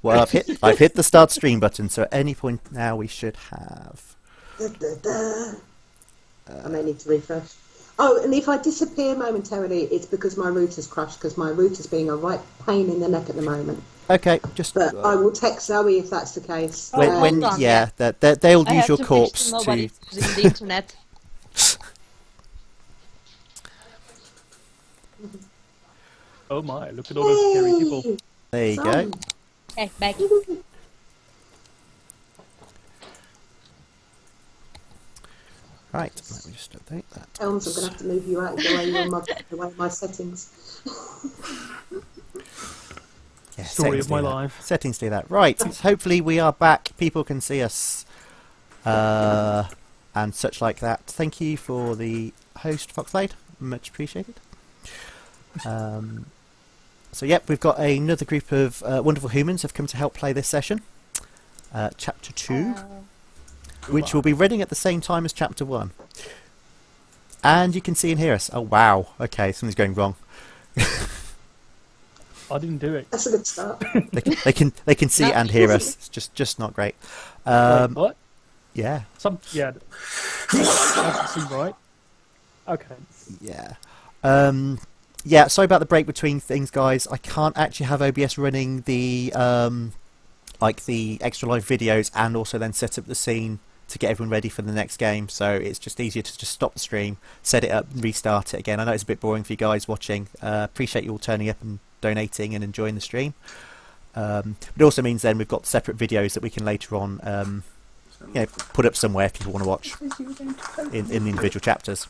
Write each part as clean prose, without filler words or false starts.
Well, I've hit the start stream button, so at any point now we should have. I may need to refresh. Oh, and if I disappear momentarily, it's because my router's crashed, because my router's being a right pain in the neck at the moment. Okay, just. But I will text Zoe if that's the case. When yeah, they'll use your corpse to. Using the internet. Oh my! Look at all those scary people. There you go. Hey, back. Right, let me just update that. Elms, I'm going to have to move you out of the way of my settings. Yeah, Story of my life. Settings do that. Right, so hopefully we are back. People can see us. And such like that. Thank you for the host, Foxblade. Much appreciated. So, yep, we've got another group of wonderful humans have come to help play this session. Chapter 2. Which will be running at the same time as Chapter 1. And you can see and hear us. Oh, wow. Okay, something's going wrong. I didn't do it. That's a good start. they can see and hear us. It's just not great. Wait, what? Yeah. Yeah. That doesn't seem right. Okay. Yeah. Yeah, sorry about the break between things, guys. I can't actually have OBS running the like the extra live videos and also then set up the scene to get everyone ready for the next game. So it's just easier to just stop the stream, set it up, and restart it again. I know it's a bit boring for you guys watching. Appreciate you all turning up and donating and enjoying the stream. It also means then we've got separate videos that we can later on put up somewhere if people want to watch in the individual chapters.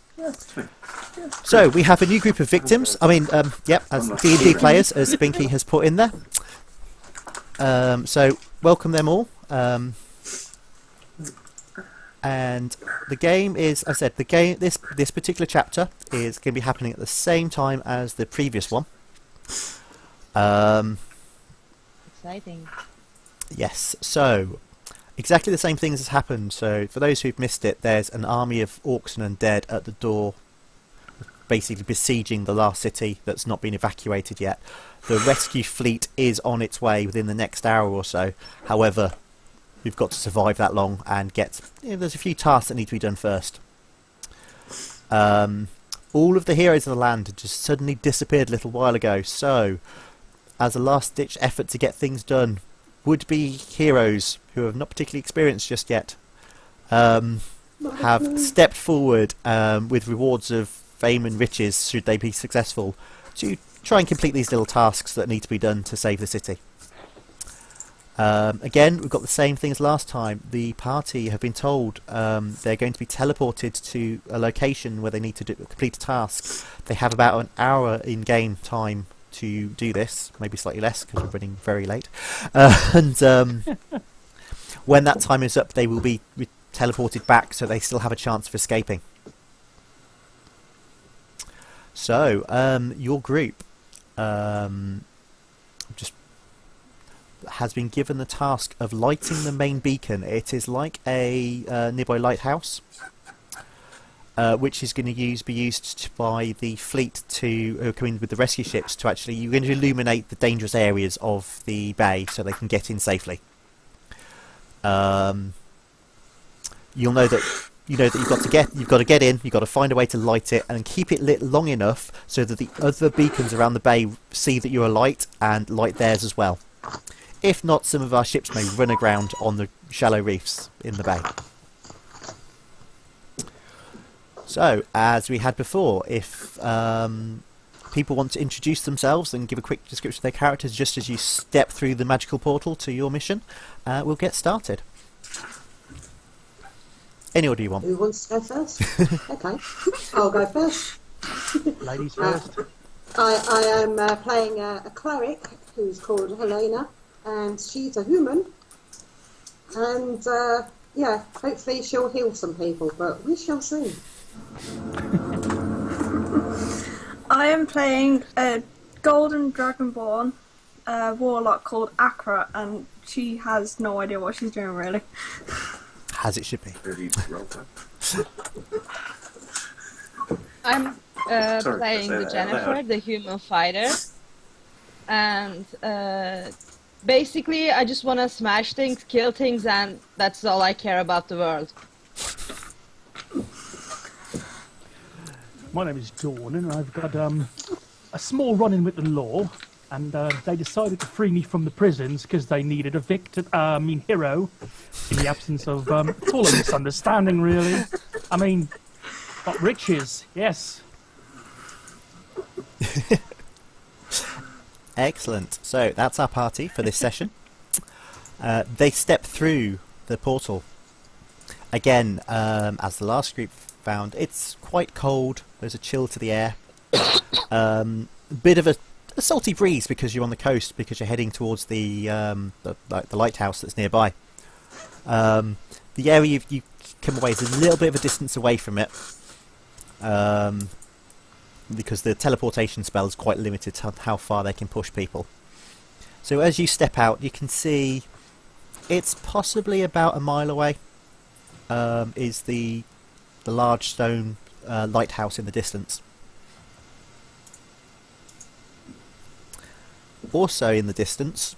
So we have a new group of victims. I mean, as D&D players, as Binky has put in there. So welcome them all. And the game is, I said, this particular chapter is going to be happening at the same time as the previous one. Exciting. Yes, so exactly the same things has happened. So for those who've missed it, there's an army of orcs and undead at the door, basically besieging the last city that's not been evacuated yet. The rescue fleet is on its way within the next hour or so. However, we've got to survive that long and get... there's a few tasks that need to be done first. All of the heroes of the land had just suddenly disappeared a little while ago. So, as a last-ditch effort to get things done, would-be heroes who have not particularly experienced just yet have stepped forward with rewards of fame and riches, should they be successful, to try and complete these little tasks that need to be done to save the city. Again, we've got the same thing as last time. The party have been told they're going to be teleported to a location where they need to complete a task. They have about an hour in-game time to do this, maybe slightly less because we're running very late. When that time is up, they will be teleported back, so they still have a chance of escaping. So, your group just has been given the task of lighting the main beacon. It is like a nearby lighthouse, which is going to be used by the fleet to come in with the rescue ships to actually... You're going to illuminate the dangerous areas of the bay so they can get in safely. You'll know that you've got to get in, you've got to find a way to light it and keep it lit long enough so that the other beacons around the bay see that you're alight and light theirs as well. If not, some of our ships may run aground on the shallow reefs in the bay. So, as we had before, if people want to introduce themselves and give a quick description of their characters just as you step through the magical portal to your mission, we'll get started. Any order you want. Who wants to go first? Okay, I'll go first. Ladies first. I am playing a cleric who's called Helena, and she's a human. And hopefully she'll heal some people, but we shall see. I am playing a golden dragonborn warlock called Akra, and she has no idea what she's doing really. As it should be. I'm playing the Jennifer, the human fighter, and Basically, I just want to smash things, kill things, and that's all I care about the world. My name is Dawn, and I've got a small run-in with the law, and they decided to free me from the prisons because they needed a hero, in the absence of it's all a misunderstanding, really. I mean, got riches, yes. Excellent. So that's our party for this session. They step through the portal. Again, as the last group found, it's quite cold. There's a chill to the air. Bit of a salty breeze because you're on the coast, because you're heading towards the lighthouse that's nearby. The area you come away is a little bit of a distance away from it. Because the teleportation spell is quite limited to how far they can push people. So as you step out, you can see it's possibly about a mile away. Is the large stone lighthouse in the distance. Also in the distance,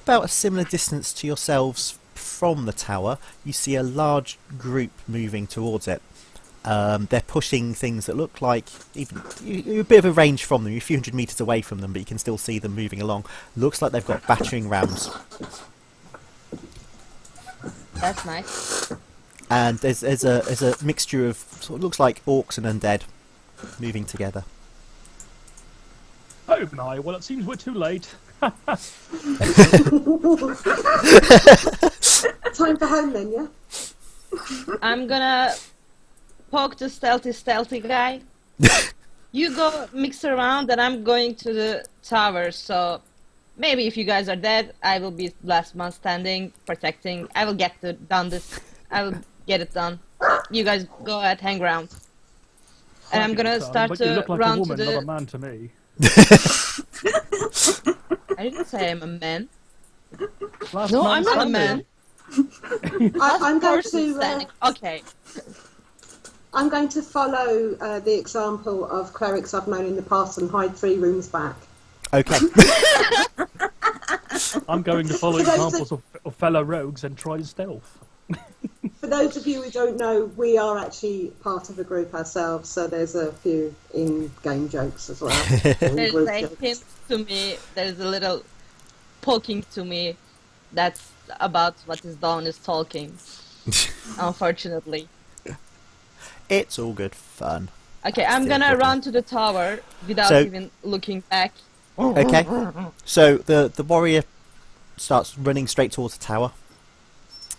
about a similar distance to yourselves from the tower, you see a large group moving towards it. They're pushing things that look like you're a bit of a range from them. You're a few hundred metres away from them, but you can still see them moving along. Looks like they've got battering rams. That's nice. And there's a mixture of sort of looks like orcs and undead moving together. Oh my, well it seems we're too late. Time for home then, yeah? I'm gonna poke the stealthy guy. You go mix around, and I'm going to the tower. So maybe if you guys are dead, I will be last man standing, protecting. I will get I will get it done. So you guys go ahead, hang around, and I'm gonna start but you to look like run a woman, to not a the. man to me. I didn't say I'm a man. Last No, man I'm not a standing. man. I'm going Person to. standing. Okay. I'm going to follow the example of clerics I've known in the past and hide 3 rooms back. Okay. I'm going to follow For those examples of fellow rogues and try stealth. For those of you who don't know, we are actually part of a group ourselves, so there's a few in-game jokes as well. There's Group a jokes. hint to me. There's a little poking to me. That's about what his Dawn is talking. Unfortunately. It's all good fun. Okay, I'm Still gonna talking. run to the tower without So- even looking back. Okay. So the warrior starts running straight towards the tower.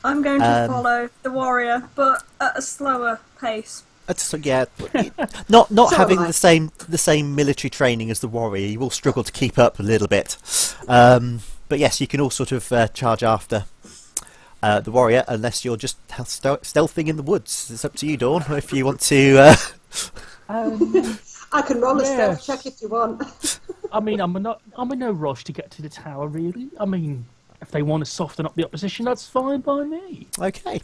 I'm going to Um, follow the warrior, but at a slower pace. So yeah, not So having am I. the same military training as the warrior, you will struggle to keep up a little bit. But yes, you can all sort of charge after the warrior, unless you're just stealthing in the woods. It's up to you, Dawn, if you want to. I can roll a stealth Yes. check if you want. I mean, I'm in no rush to get to the tower, really. I mean, if they want to soften up the opposition, that's fine by me. Okay.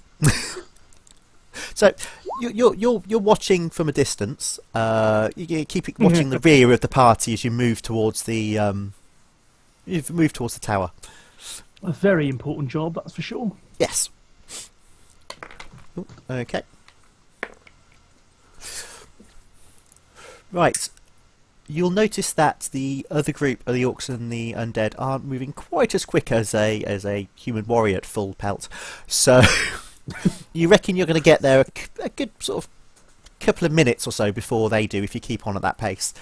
So you're watching from a distance. You keep watching the rear of the party as you move towards the tower. A very important job, that's for sure. Yes. Ooh, okay. Right. You'll notice that the other group of the orcs and the undead aren't moving quite as quick as a human warrior at full pelt. So you reckon you're going to get there a good sort of couple of minutes or so before they do, if you keep on at that pace.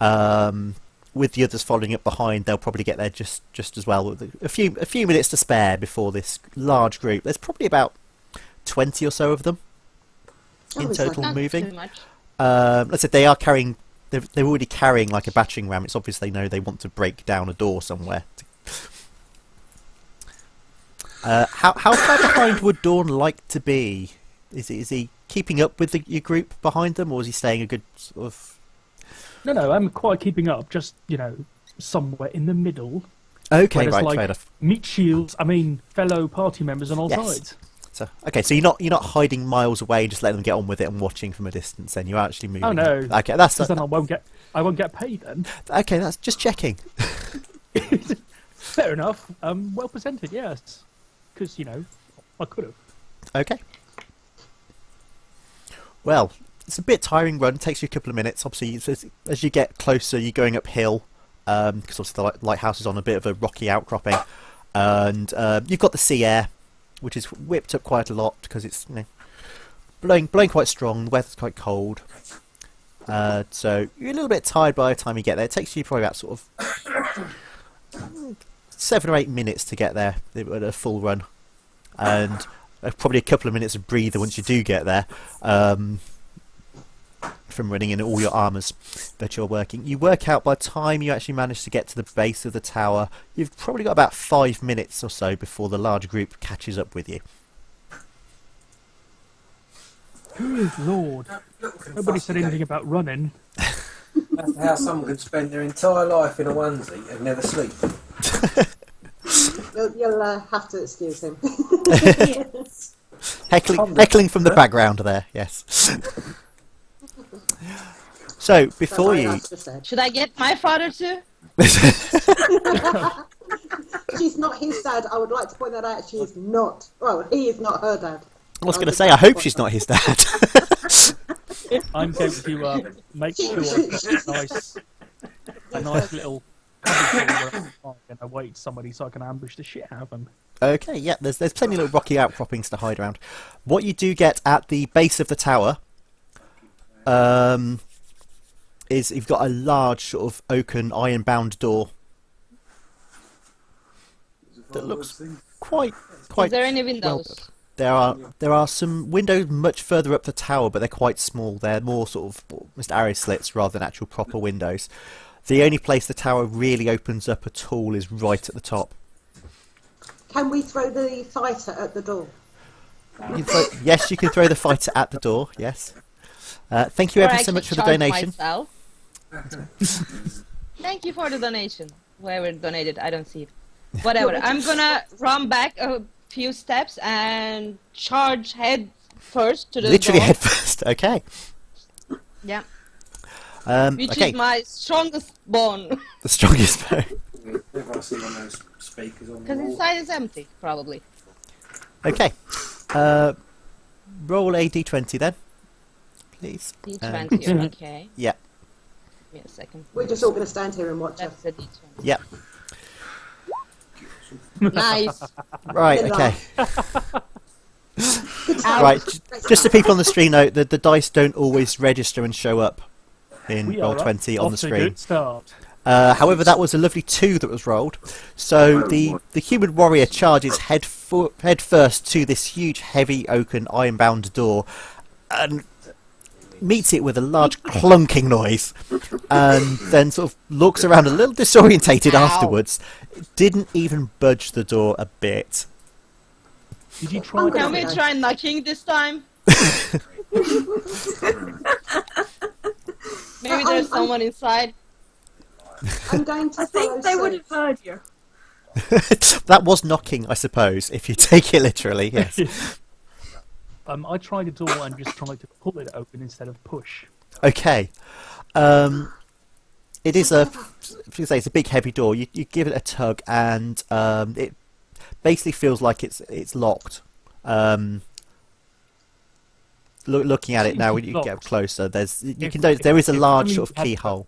With the others following up behind, they'll probably get there just as well. With a few minutes to spare before this large group. There's probably about 20 or so of them in it's like total Not moving. too much. Let's say they are carrying. They're already carrying like a battering ram. It's obvious they know they want to break down a door somewhere. How far behind would Dawn like to be? Is he keeping up with your group behind them, or is he staying a good sort of? No, I'm quite keeping up, just, somewhere in the middle. Okay, where there's, right, like, fair enough. Meat shields, fellow party members on all Yes. sides. So okay, so you're not hiding miles away, just letting them get on with it and watching from a distance. Then you're actually moving. Oh no. Okay, that's Because then I won't get paid then. okay. That's just checking. Fair enough. Well presented, yes. Because, I could have. Okay. Well, it's a bit tiring run. It takes you a couple of minutes. Obviously, as you get closer, you're going uphill. Because obviously the lighthouse is on a bit of a rocky outcropping. And you've got the sea air, which is whipped up quite a lot because it's blowing quite strong. The weather's quite cold. So you're a little bit tired by the time you get there. It takes you probably about sort of 7 or 8 minutes to get there at a full run. And probably a couple of minutes of breather once you do get there. From running in all your armours that you're working. You work out by the time you actually manage to get to the base of the tower, you've probably got about 5 minutes or so before the large group catches up with you. Good lord. Nobody said anything about running. That's how someone can spend their entire life in a onesie and never sleep. You'll have to excuse him. Heckling from the background there, yes. So, before you... Should I get my father too? She's not his dad. I would like to point that out. She is not. Well, he is not her dad. I was going to say, I hope she's not his dad. I'm going to make sure a nice little and I wait somebody so I can ambush the shit out of them. Okay, yeah, there's plenty of little rocky outcroppings to hide around. What you do get at the base of the tower is you've got a large sort of oaken iron-bound door that looks quite. Is there any windows? Well, there are some windows much further up the tower, but they're quite small. They're more sort of just arrow slits rather than actual proper windows. The only place the tower really opens up at all is right at the top. Can we throw the fighter at the door? Yes, you can throw the fighter at the door, yes. Thank you ever so much for the donation. Myself. Thank you for the donation. Whoever donated, I don't see it. Whatever. I'm gonna run back a few steps and charge head first to the Literally door. head first, okay. Yeah. Which okay. is my strongest bone. The strongest bone. Whenever I see one of those speakers on the Because wall. inside is empty, probably. Okay. Roll a d20 then, please. D20, okay. Yeah. Give me a second. We're just all going to stand here and watch her. That's a D20. Yeah. Nice. Right, Good okay. Ouch. Right, just so people on the screen know that the dice don't always register and show up in We are Roll20 on the off to a screen. good start. However, that was a lovely 2 that was rolled. So the human warrior charges head first to this huge, heavy, oaken, iron-bound door and meets it with a large clunking noise, and then sort of looks around a little disorientated Ow. afterwards. Didn't even budge the door a bit. Did you try Can we that? try knocking this time? Maybe there's someone inside. I'm going to I think they would have heard you. That was knocking, I suppose, if you take it literally, yes. I tried the door and just tried to pull it open instead of push. Okay. It is it's a big heavy door. You give it a tug and it basically feels like it's locked. Looking at it now, when you get Locked. closer, there is a large sort of keyhole.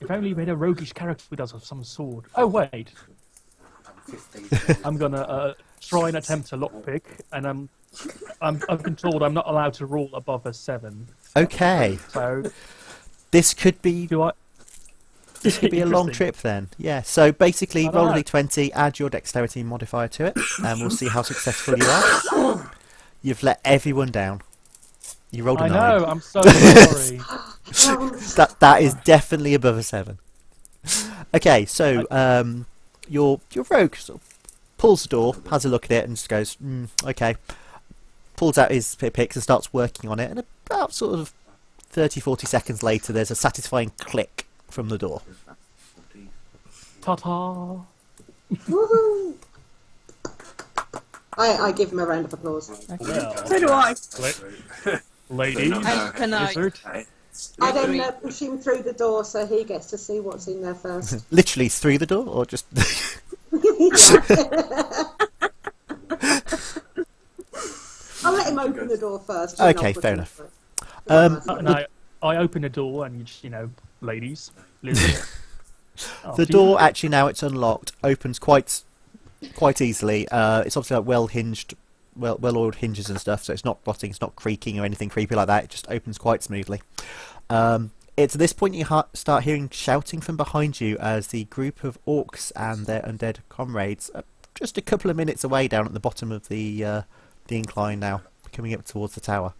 If only we had a roguish character with us of some sort. Oh wait, I'm gonna try and attempt a lockpick, and I've been told I'm not allowed to roll above a 7. Okay, So this could be do I? a long Interesting. trip then. Yeah. So basically, I roll a know. d20, add your dexterity modifier to it, and we'll see how successful you are. You've let everyone down. You rolled a I 9. know. I'm so sorry. That is definitely above a 7. Okay, so your rogue sort of pulls the door, has a look at it, and just goes, okay. Pulls out his picks and starts working on it, and about sort of 30-40 seconds later, there's a satisfying click from the door. Ta-ta. Woohoo! I give him a round of applause. Well, So do I. ladies, I cannot. wizard, I then push him through the door so he gets to see what's in there first. Literally through the door, or just? I'll let him open the door first. and Okay, I'll push fair him enough. through. And I open the door and you just, ladies, listen. The door actually now it's unlocked opens quite easily. It's obviously like well hinged, well-oiled hinges and stuff, so it's not rotting, it's not creaking or anything creepy like that. It just opens quite smoothly. It's at this point you start hearing shouting from behind you as the group of orcs and their undead comrades are just a couple of minutes away down at the bottom of the incline now, coming up towards the tower.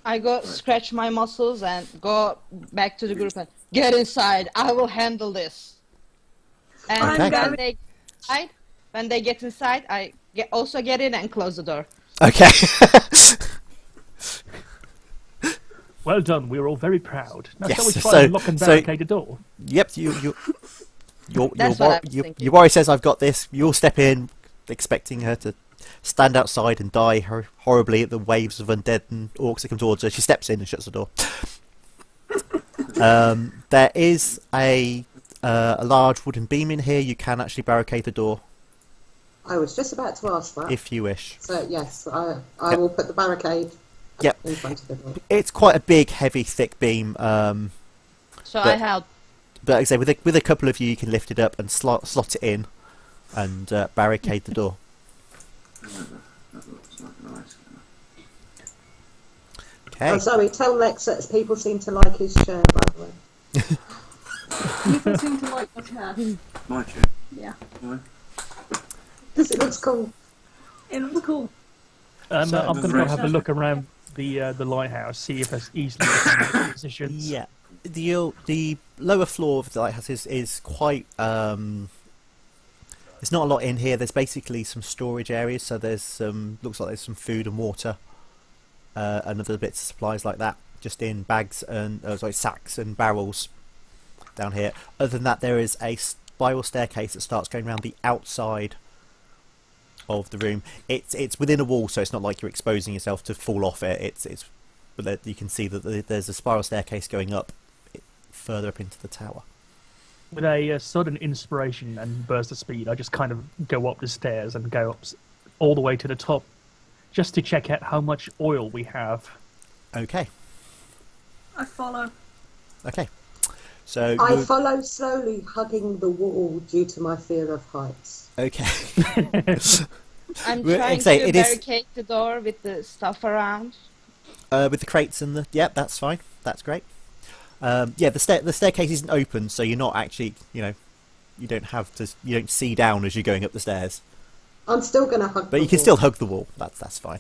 I go scratch my muscles and go back to the group and get inside. I will handle this. And Okay. when they get inside, I also get in and close the door. Okay. Well done, we're all very proud. Now shall we Yes, try and lock and barricade the door? Yep, That's what I was thinking. your warrior says I've got this. You'll step in, expecting her to stand outside and die horribly at the waves of undead and orcs that come towards her. She steps in and shuts the door. There is a large wooden beam in here. You can actually barricade the door I was just about to ask that. if you wish. So yes, I will put the barricade Yep. in front of the door. It's quite a big, heavy, thick beam. So I help. But like I say, with a couple of you, you can lift it up and slot it in and barricade the door. Okay. Oh, sorry, tell Lex that people seem to like his chair, by the way. People seem to like my chair. My chair. Yeah. Why? Because it looks cool. It looks cool. I'm So- going to go have a look around the lighthouse, see if there's easily different positions. Yeah, the lower floor of the lighthouse is quite. There's not a lot in here. There's basically some storage areas. So there's looks like there's some food and water, and other bits of supplies like that, just in bags and sacks and barrels down here. Other than that, there is a spiral staircase that starts going around the outside of the room. It's within a wall, so it's not like you're exposing yourself to fall off it. But you can see that there's a spiral staircase going up further up into the tower. With a sudden inspiration and burst of speed, I just kind of go up the stairs and go up all the way to the top, just to check out how much oil we have. Okay. I follow. Okay. So I follow slowly, hugging the wall due to my fear of heights. okay. I'm Well, trying say to it is- barricade the door with the stuff around. With the crates and that's fine. That's great. The staircase isn't open, so you're not actually, you don't see down as you're going up the stairs. I'm still going to hug. But the you can wall. still hug the wall. That's fine.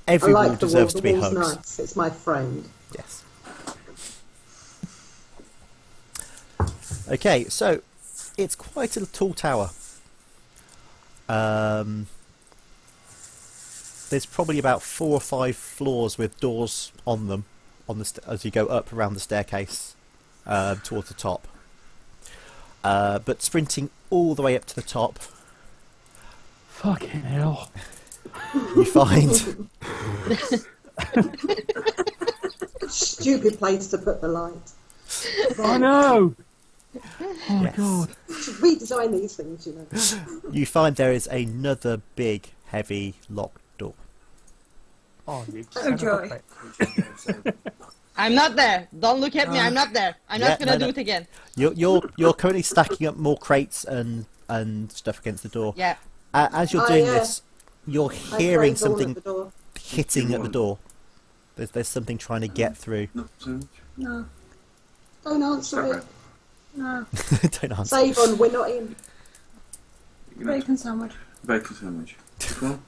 I Every like wall the deserves wall. to be The wall's hugged. nice. It's my friend. Yes. Okay, so it's quite a tall tower. There's probably about 4 or 5 floors with doors on them as you go up around the staircase towards the top. But sprinting all the way up to the top, Fucking hell. you find Stupid place to put the light. I know! Oh, Yes. God. Should redesign these things, you know. there is another big, heavy locked door. Oh, you Oh, son of a joy. bitch. I'm not there. Don't look at me. I'm not there. I'm not gonna no. do it again. You're currently stacking up more crates and stuff against the door. Yeah. As you're doing yeah. this, you're I hearing close all of something the door. hitting at the door. There's something trying to get through. Not so much. No. Don't answer it. No. Don't answer. Save on. We're not in. You can have Bacon sandwich. bacon sandwich. Well,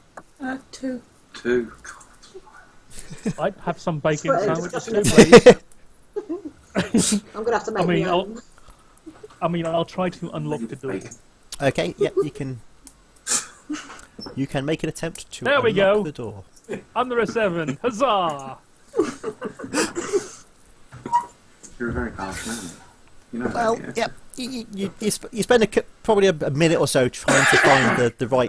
2. 2. I'd have some bacon Swear, sandwiches disgusting. too, please. I'm gonna have to make I mean, my own. I'll try to unlock the door. Bacon. Okay, yep, you can. You can make an attempt to There we unlock go. the door. Under a 7. Huzzah! You're a very harsh man. You know Well, that, yeah? yep. You spend probably a minute or so trying to find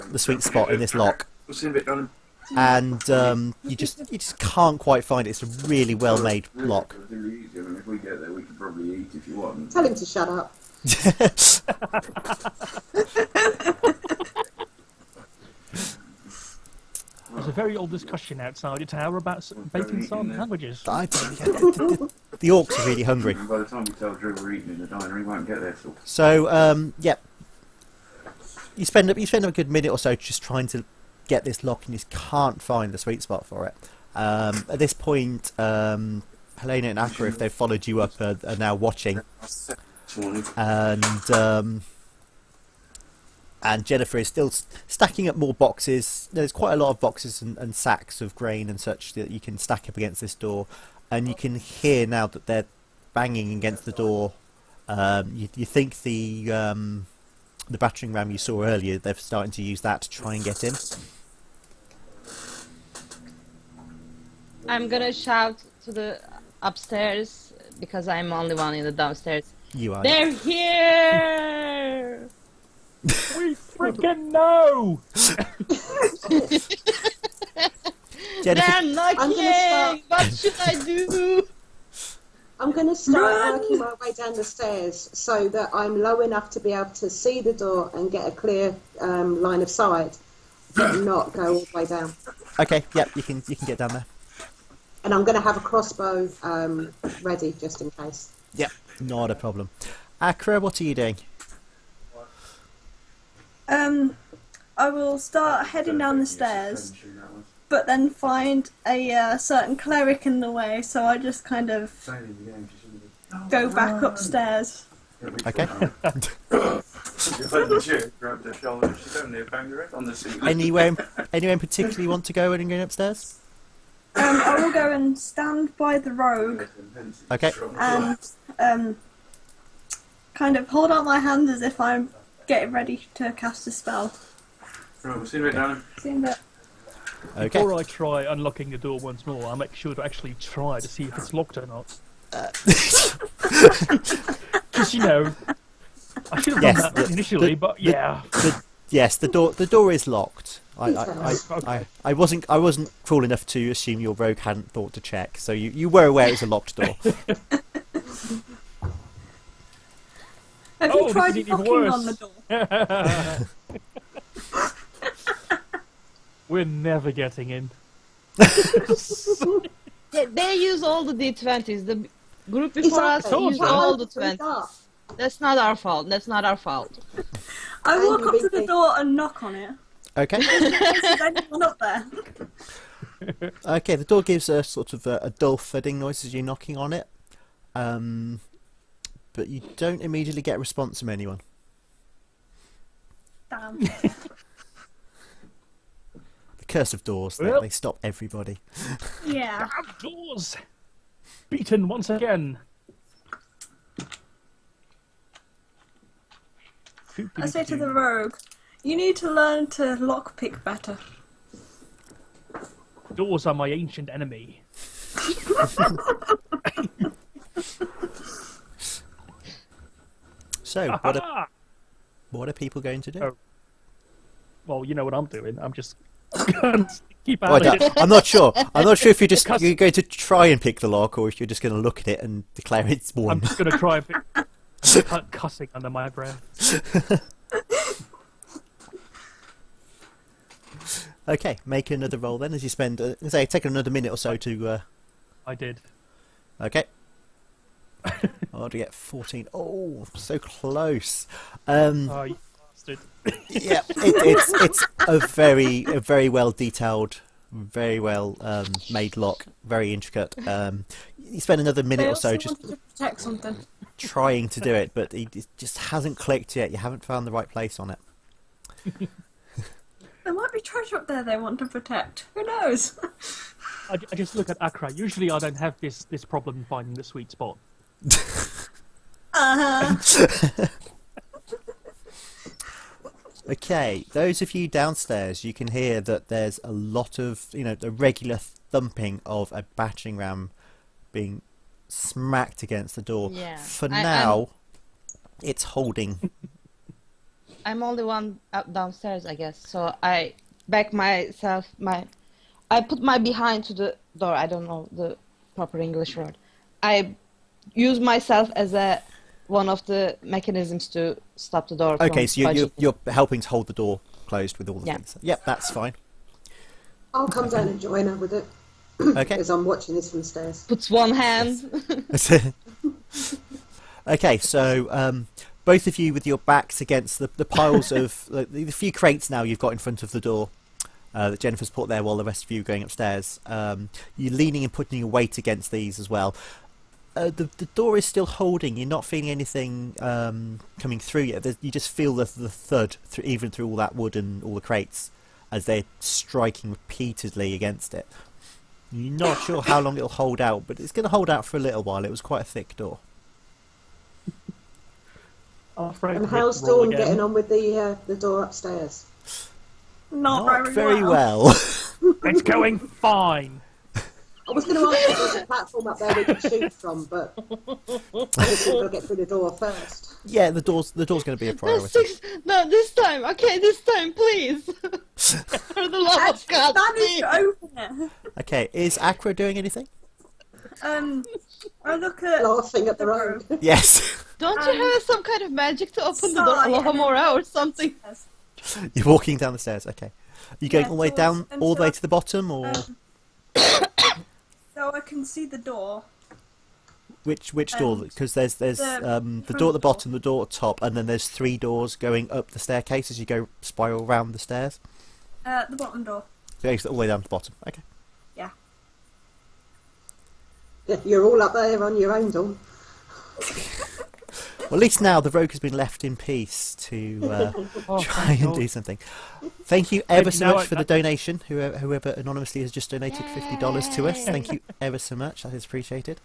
the sweet spot in this lock. What's in a bit, darling? and you just can't quite find it. It's a really well made lock. It's really easy. I mean, if we get there, we can probably eat if you want. Tell him to shut up. There's a very old discussion outside the tower about bacon sandwiches. The orcs are really hungry. And by the time we tell Drew we're eating in the diner, he won't get there till. So yeah, you spend a good minute or so just trying to get this lock, and you just can't find the sweet spot for it. At this point, Helena and Akra, if they've followed you up, are now watching, and Jennifer is still stacking up more boxes. There's quite a lot of boxes and sacks of grain and such that you can stack up against this door, and you can hear now that they're banging against the door. You think the battering ram you saw earlier, they're starting to use that to try and get in. I'm gonna shout to the upstairs because I'm only one in the downstairs. You are. They're here! We freaking know! Jennifer, They're knocking! start- What should I do? I'm going to start working my way down the stairs so that I'm low enough to be able to see the door and get a clear line of sight, but not go all the way down. okay, yep, you can get down there. And I'm going to have a crossbow ready just in case. Yep, not a problem. Akra, what are you doing? I will start heading down the stairs, but then find a certain cleric in the way, so I just kind of go back upstairs. Okay. Grab the shoulder. She don't need to bang her head on the seat. Anywhere in particular you want to go and go upstairs? I will go and stand by the rogue Okay. and kind of hold out my hand as if I'm getting ready to cast a spell. Right, we'll see you later, darling. See you in a bit. Okay. Before I try unlocking the door once more, I'll make sure to actually try to see if it's locked or not. Because, you know, I should have Yes, done that initially, but yeah. Yes, the door is locked. I wasn't cruel enough to assume your rogue hadn't thought to check, so you were aware it was a locked door. Have Oh, you tried this is even knocking worse. on the door? We're never getting in. They use all the D20s. The group before us Exactly. used all the 20s. That's not our fault. That's not our fault. I walk Angry up to the big door and knock on it. Okay. There's anyone up there? Okay, the door gives a sort of a dull thudding noise as you're knocking on it. But you don't immediately get a response from anyone. Damn. The curse of doors, Well. they stop everybody. Yeah. Outdoors! Beaten once again. I say to the rogue, you need to learn to lockpick better. Doors are my ancient enemy. So, Aha! what are people going to do? Oh. Well, you know what I'm doing. I'm just going to keep Oh, out of it. I'm not sure. I'm not sure if you're Because- going to try and pick the lock, or if you're just going to look at it and declare it's I'm won. just going to try and cussing under my breath. Okay, make another roll then as you spend, take another minute or so to. I did. Okay. Oh, to get 14. Oh, so close. Oh, you bastard. Yeah, it's a very well detailed, very well made lock, very intricate. You spend another minute They or so also just wanted to protect something. trying to do it, but it just hasn't clicked yet. You haven't found the right place on it. There might be treasure up there they want to protect. Who knows? I just look at Accra. Usually I don't have this problem finding the sweet spot. Uh-huh. Okay, those of you downstairs, you can hear that there's a lot of, the regular thumping of a battering ram being smacked against the door. Yeah. For now, it's holding. I'm only one up downstairs, I guess. So I back myself, my I put my behind to the door. I don't know the proper English word. I use myself as one of the mechanisms to stop the door. Okay, from so you're budging. you're helping to hold the door closed with all the things. Yep, that's fine. I'll come down and join her with it. Okay. Because I'm watching this from the stairs. Puts one hand. Okay, so both of you with your backs against the piles of the few crates now you've got in front of the door that Jennifer's put there while the rest of you are going upstairs. You're leaning and putting your weight against these as well. The door is still holding. You're not feeling anything coming through yet. You just feel the thud even through all that wood and all the crates as they're striking repeatedly against it. You're not sure how long it'll hold out, but it's going to hold out for a little while. It was quite a thick door. And how's Dawn getting on with the door upstairs? Not very well. It's going fine. I was going to ask if there's a platform up there we could shoot from, but obviously we'll get through the door first. Yeah, the door's going to be a No, priority. no, this time. Okay, this time, please. For the love of God, managed please. to open it. Okay, is Aqua doing anything? I look at Laughing at the road. Yes. Don't you have some kind of magic to open the door, Sorry, Alohomora or something? You're walking down the stairs. Okay. Are you going Yeah, all the way down, all the way to the bottom, or so I can see the door. which door? Because there's the door at the bottom, the door at the top, and then there's 3 doors going up the staircase as you go spiral round the stairs. The bottom door. So all the way down to the bottom. Okay. Yeah. Yeah, you're all up there on your own, Dawn. Well, at least now the rogue has been left in peace to try and do something. Thank you ever so much for the donation. Whoever anonymously has just donated $50 to us. Thank you ever so much. That is appreciated.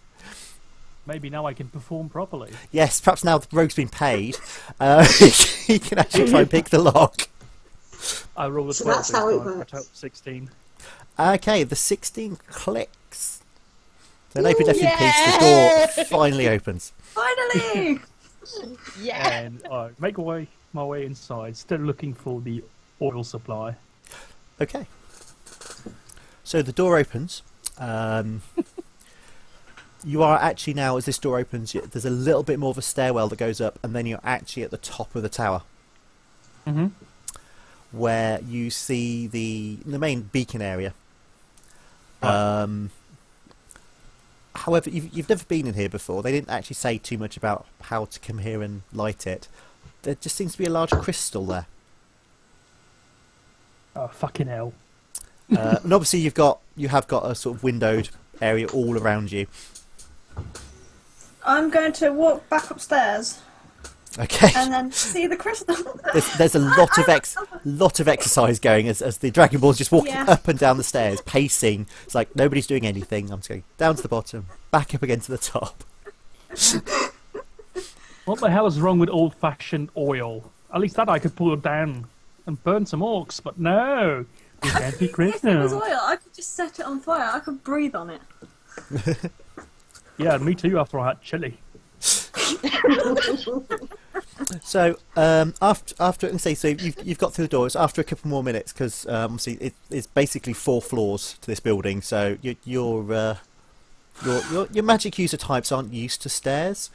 Maybe now I can perform properly. Yes, perhaps now the rogue's been paid, he can actually try and pick the lock. I rolled a So 12 that's this how it time, works. I total 16. Okay, the 16 clicks. So now you've been left in peace. The door finally opens. Finally! Yeah. And I make my way inside, still looking for the oil supply. Okay. So the door opens. You are actually now, as this door opens, there's a little bit more of a stairwell that goes up, and then you're actually at the top of the tower, where you see the main beacon area. However, you've never been in here before. They didn't actually say too much about how to come here and light it. There just seems to be a large crystal there. Oh, fucking hell. And obviously you have got a sort of windowed area all around you. I'm going to walk back upstairs Okay. and then see the crystal. There's a lot of exercise going as the Dragon Ball's just walking Yeah. up and down the stairs, pacing. It's like nobody's doing anything. I'm just going down to the bottom, back up again to the top. What the hell is wrong with old-fashioned oil? At least that I could pull it down and burn some orcs, but no! We can't be If it was crystal. oil, I could just set it on fire. I could breathe on it. Yeah, me too after I had chili. So after you've got through the doors after a couple more minutes because obviously it's basically 4 floors to this building. So your magic user types aren't used to stairs.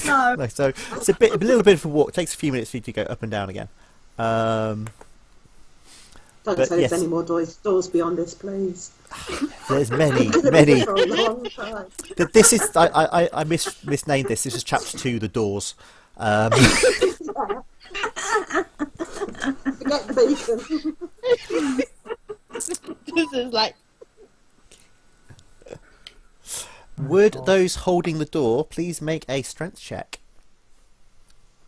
No. No, so it's a little bit of a walk. It takes a few minutes for you to go up and down again. Don't But say yes. there's any more doors beyond this, please. There's many. For a long time. This is I misnamed this. This is chapter 2, the doors. Forget the beacon. This is like. Would those holding the door please make a strength check?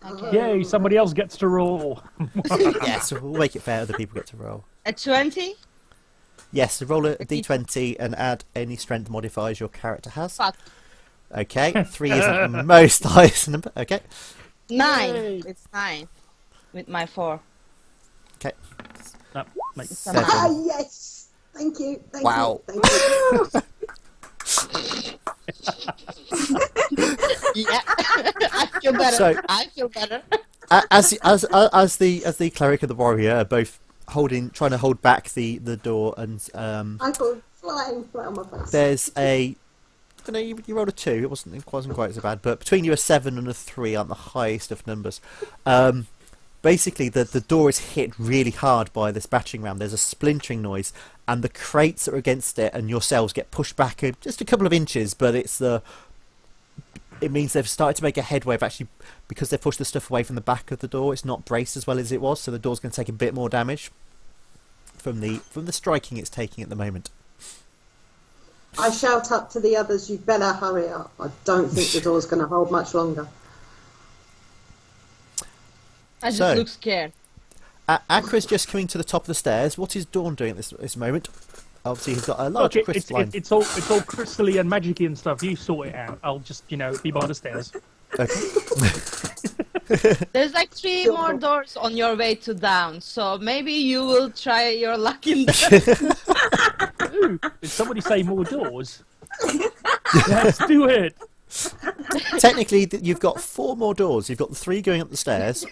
Okay. Yay, somebody else gets to roll. Yes, we'll make it fair. Other people get to roll. A 20? Yes, so roll a d20 and add any strength modifiers your character has. Fuck. Okay, 3 isn't the most highest number. Okay, 9. Yay. It's 9. With my 4. okay. No, mate. 7. Ah, yes! Thank you. Thank Wow. you. Thank you. Yeah. I feel better. So- I feel better. As the cleric and the warrior are both trying to hold back the door, and I go flying flat on my face. there's a. I know you rolled a 2. It wasn't quite so bad, but between you a 7 and a 3 aren't the highest of numbers. Basically, the door is hit really hard by this battering ram. There's a splintering noise, and the crates that are against it and yourselves get pushed back just a couple of inches. But it means they've started to make a headway of actually, because they've pushed the stuff away from the back of the door. It's not braced as well as it was, so the door's going to take a bit more damage from the striking it's taking at the moment. I shout up to the others, you better hurry up. I don't think the door's going to hold much longer. I just look scared. Akra's just coming to the top of the stairs. What is Dawn doing at this moment? Obviously, he's got a large crystalline... It's all crystally and magicy and stuff. You sort it out. I'll just, be by the stairs. Okay. There's like 3 more doors on your way to down, so maybe you will try your luck in there. Ooh, did somebody say more doors? Let's do it. Technically, you've got 4 more doors. You've got the 3 going up the stairs,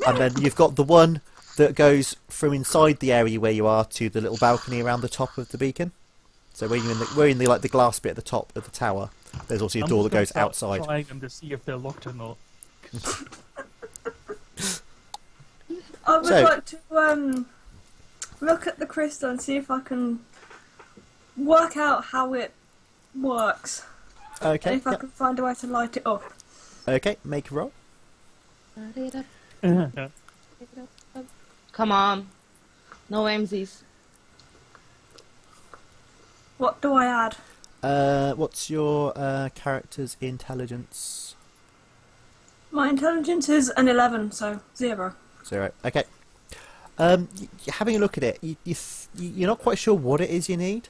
and then you've got the one that goes from inside the area where you are to the little balcony around the top of the beacon. So we're in the glass bit at the top of the tower. There's also a door that goes outside. Trying them to see if they're locked or not. I would like to look at the crystal and see if I can work out how it works. Okay. And if I can find a way to light it up. Okay, make a roll. Come on. No MZs. What do I add? What's your character's intelligence? My intelligence is an 11, so 0. 0. Okay. Having a look at it, you're not quite sure what it is you need,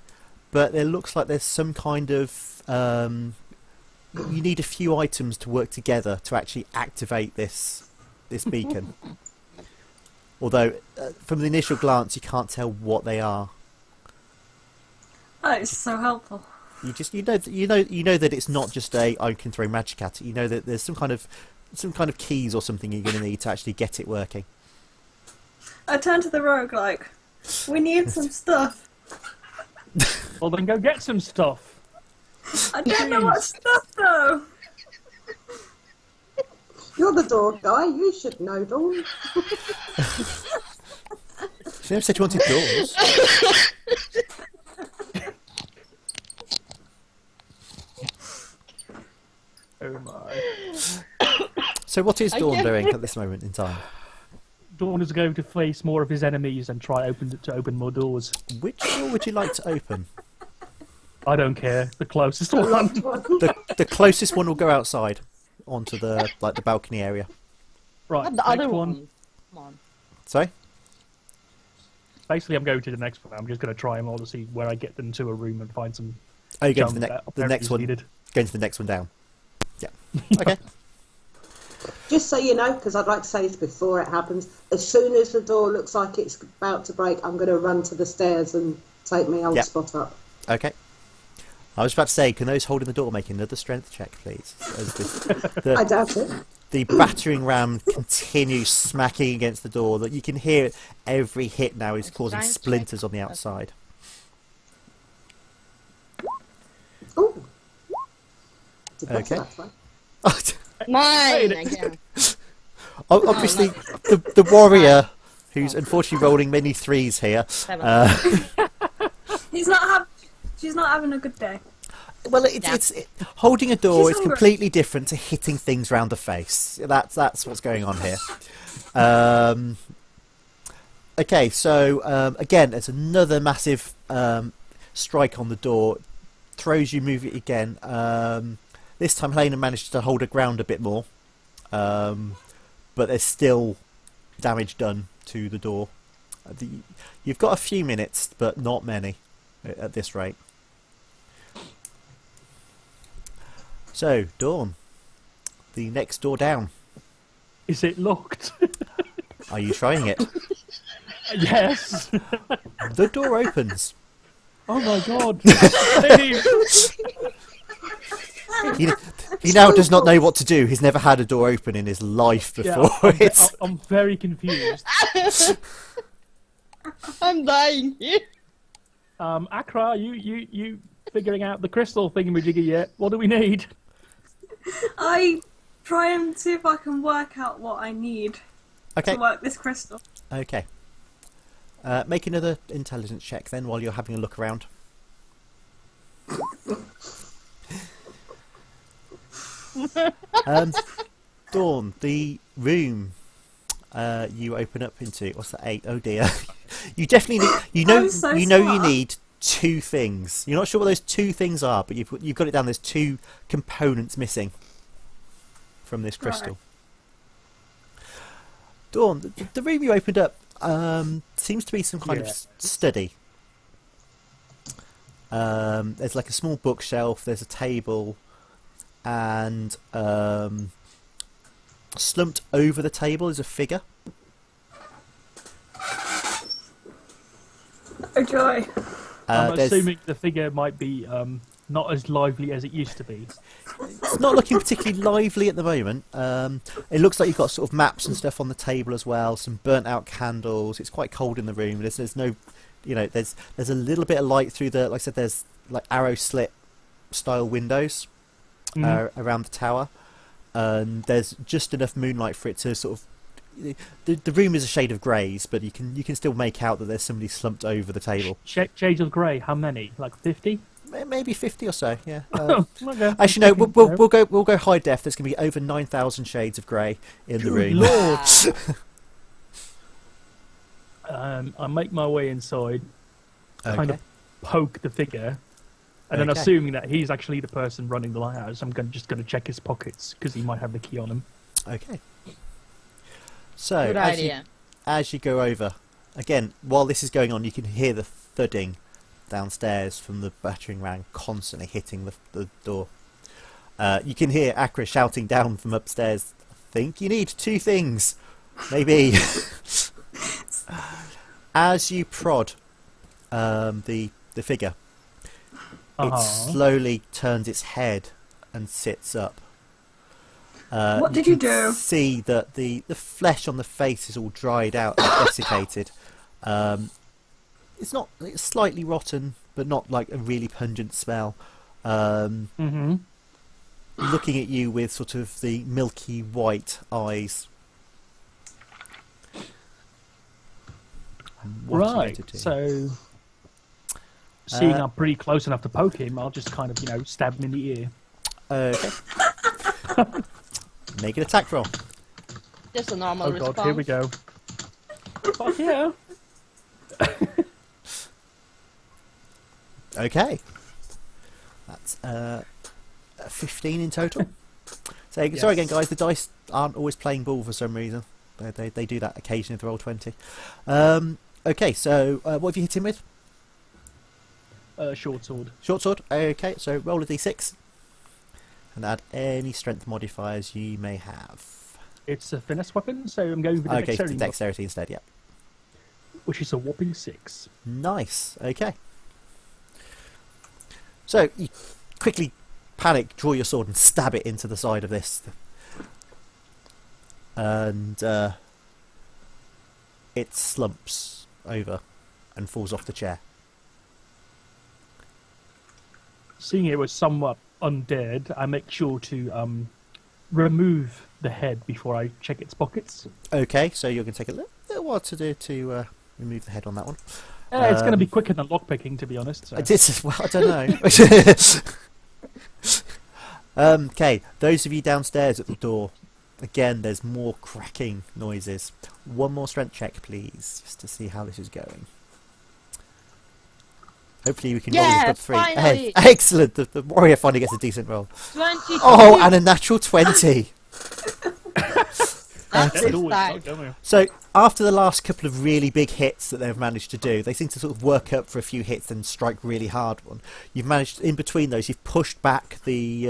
but it looks like there's some kind of... you need a few items to work together to actually activate this beacon. Although, from the initial glance, you can't tell what they are. Oh, it's so helpful. You know that it's not just I can throw magic at it. You know that there's some kind of keys or something you're going to need to actually get it working. I turn to the rogue like, we need some stuff. Well, then go get some stuff. I don't know what stuff though. You're the door guy, you should know, Dawn. She never said you wanted doors. Oh my. So what is Dawn doing at this moment in time? Dawn is going to face more of his enemies and try to open more doors. Which door would you like to open? I don't care. The closest one. The closest one will go outside onto the balcony area. Right. Not the next other one. one. Come on. Sorry? Basically, I'm going to the next one. I'm just going to try them all to see where I get them to a room and find some. Oh, you're going to junk the that next one. needed. Going to the next one down. Yeah. Okay. Just so you know, because I'd like to say this before it happens, as soon as the door looks like it's about to break, I'm going to run to the stairs and take my old spot up. Okay. I was about to say, can those holding the door make another strength check, please? As I doubt it. the battering ram continues smacking against the door. That you can hear it, every hit now is causing Strength splinters check. on the outside. Ooh. Did better Okay. that time. Mine again. Obviously, the warrior, who's unfortunately rolling many 3s here. 7. She's not having a good day. Well, holding a door She's is hungry. completely different to hitting things round the face. That's what's going on here. Okay, so again, there's another massive strike on the door. Throws you, move it again. This time, Helena managed to hold her ground a bit more, but there's still damage done to the door. You've got a few minutes, but not many at this rate. So, Dawn, the next door down. Is it locked? Are you trying it? Yes. The door opens. Oh my god. Save. He now does not know what to do. He's never had a door open in his life before. Yeah, I'm very confused. I'm dying here. Accra, you figuring out the crystal thingamajiggy yet? What do we need? I try and see if I can work out what I need Okay. to work this crystal. Okay. Make another intelligence check then while you're having a look around. Dawn, the room you open up into, what's that, 8? Oh dear. You definitely need, you know you need 2 things. You're not sure what those 2 things are, but you've got it down. There's 2 components missing from this crystal. Right. Dawn, the room you opened up seems to be some kind of study. There's like a small bookshelf, there's a table, and slumped over the table is a figure. Oh joy. I'm assuming the figure might be not as lively as it used to be. It's not looking particularly lively at the moment. It looks like you've got sort of maps and stuff on the table as well, some burnt out candles. It's quite cold in the room. There's no, there's a little bit of light through the, like I said, there's like arrow slit style windows around the tower, and there's just enough moonlight for it to sort of. The room is a shade of greys, but you can still make out that there's somebody slumped over the table. Shades of grey. How many? Like 50? Maybe 50 or so. Yeah. Okay. Actually, no. We'll go high def. There's going to be over 9,000 shades of grey in the room. Lord. I make my way inside, kind of poke the figure, and then assuming that he's actually the person running the lighthouse, I'm just going to check his pockets because he might have the key on him. Okay. So Good idea. As you go over, again, while this is going on, you can hear the thudding downstairs from the battering ram constantly hitting the door. You can hear Accra shouting down from upstairs, I think you need 2 things, maybe. As you prod the figure, it slowly turns its head and sits up. What did you do? See that the flesh on the face is all dried out and desiccated. It's slightly rotten, but not like a really pungent smell. Looking at you with sort of the milky white eyes. Right. So, seeing I'm pretty close enough to poke him, I'll just kind of, stab him in the ear. Okay. Make an attack roll. Just a normal response. God, here we go. Fuck yeah. Okay. That's 15 in total. So sorry again, guys. The dice aren't always playing ball for some reason. They do that occasionally if they roll 20. Okay, so what have you hit him with? Short sword. Short sword. Okay, so roll a d6 and add any strength modifiers you may have. It's a finesse weapon, so I'm going with the dexterity. Dexterity instead. Yeah. Which is a whopping 6. Nice. Okay. So you quickly panic, draw your sword, and stab it into the side of this, and it slumps over and falls off the chair. Seeing it was somewhat undead, I make sure to remove the head before I check its pockets. Okay, so you're going to take a little while to do to remove the head on that one. It's going to be quicker than lockpicking, to be honest. So. I don't know. Okay, those of you downstairs at the door, again, there's more cracking noises. One more strength check, please, just to see how this is going. Hopefully we can roll this above 3. Finally. Excellent! The warrior finally gets a decent roll. 22. Oh, and a natural 20! So, after the last couple of really big hits that they've managed to do, they seem to sort of work up for a few hits and strike really hard one. You've managed, in between those, you've pushed back the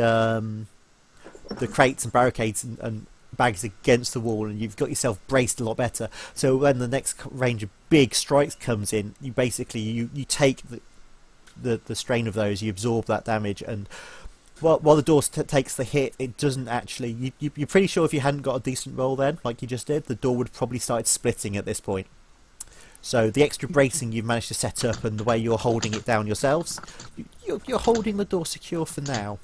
crates and barricades and bags against the wall, and you've got yourself braced a lot better. So when the next range of big strikes comes in, you basically you take the strain of those, you absorb that damage, and while the door takes the hit, it doesn't actually. You're pretty sure if you hadn't got a decent roll then, like you just did, the door would have probably started splitting at this point. So the extra bracing you've managed to set up and the way you're holding it down yourselves, you're holding the door secure for now.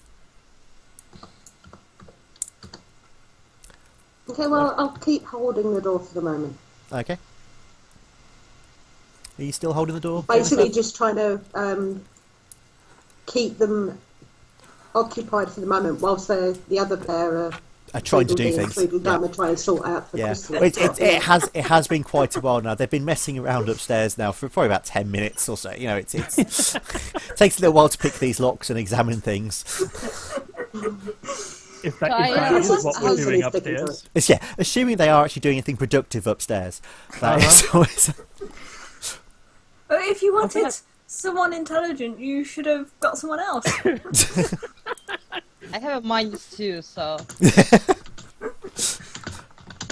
Okay, well, I'll keep holding the door for the moment. Okay. Are you still holding the door? Basically, Jennifer? just trying to keep them occupied for the moment, whilst the other pair are trying to do tweedledee and things. Tweedledum are trying to sort out the Yeah, crystal. it has been quite a while now. They've been messing around upstairs now for probably about 10 minutes or so. You know, it takes a little while to pick these locks and examine things. If that Kaya, is what we're doing hopefully sticking to upstairs. Yeah, assuming they are actually doing anything productive upstairs. That is always... But if you wanted someone intelligent, you should have got someone else. I have a -2, so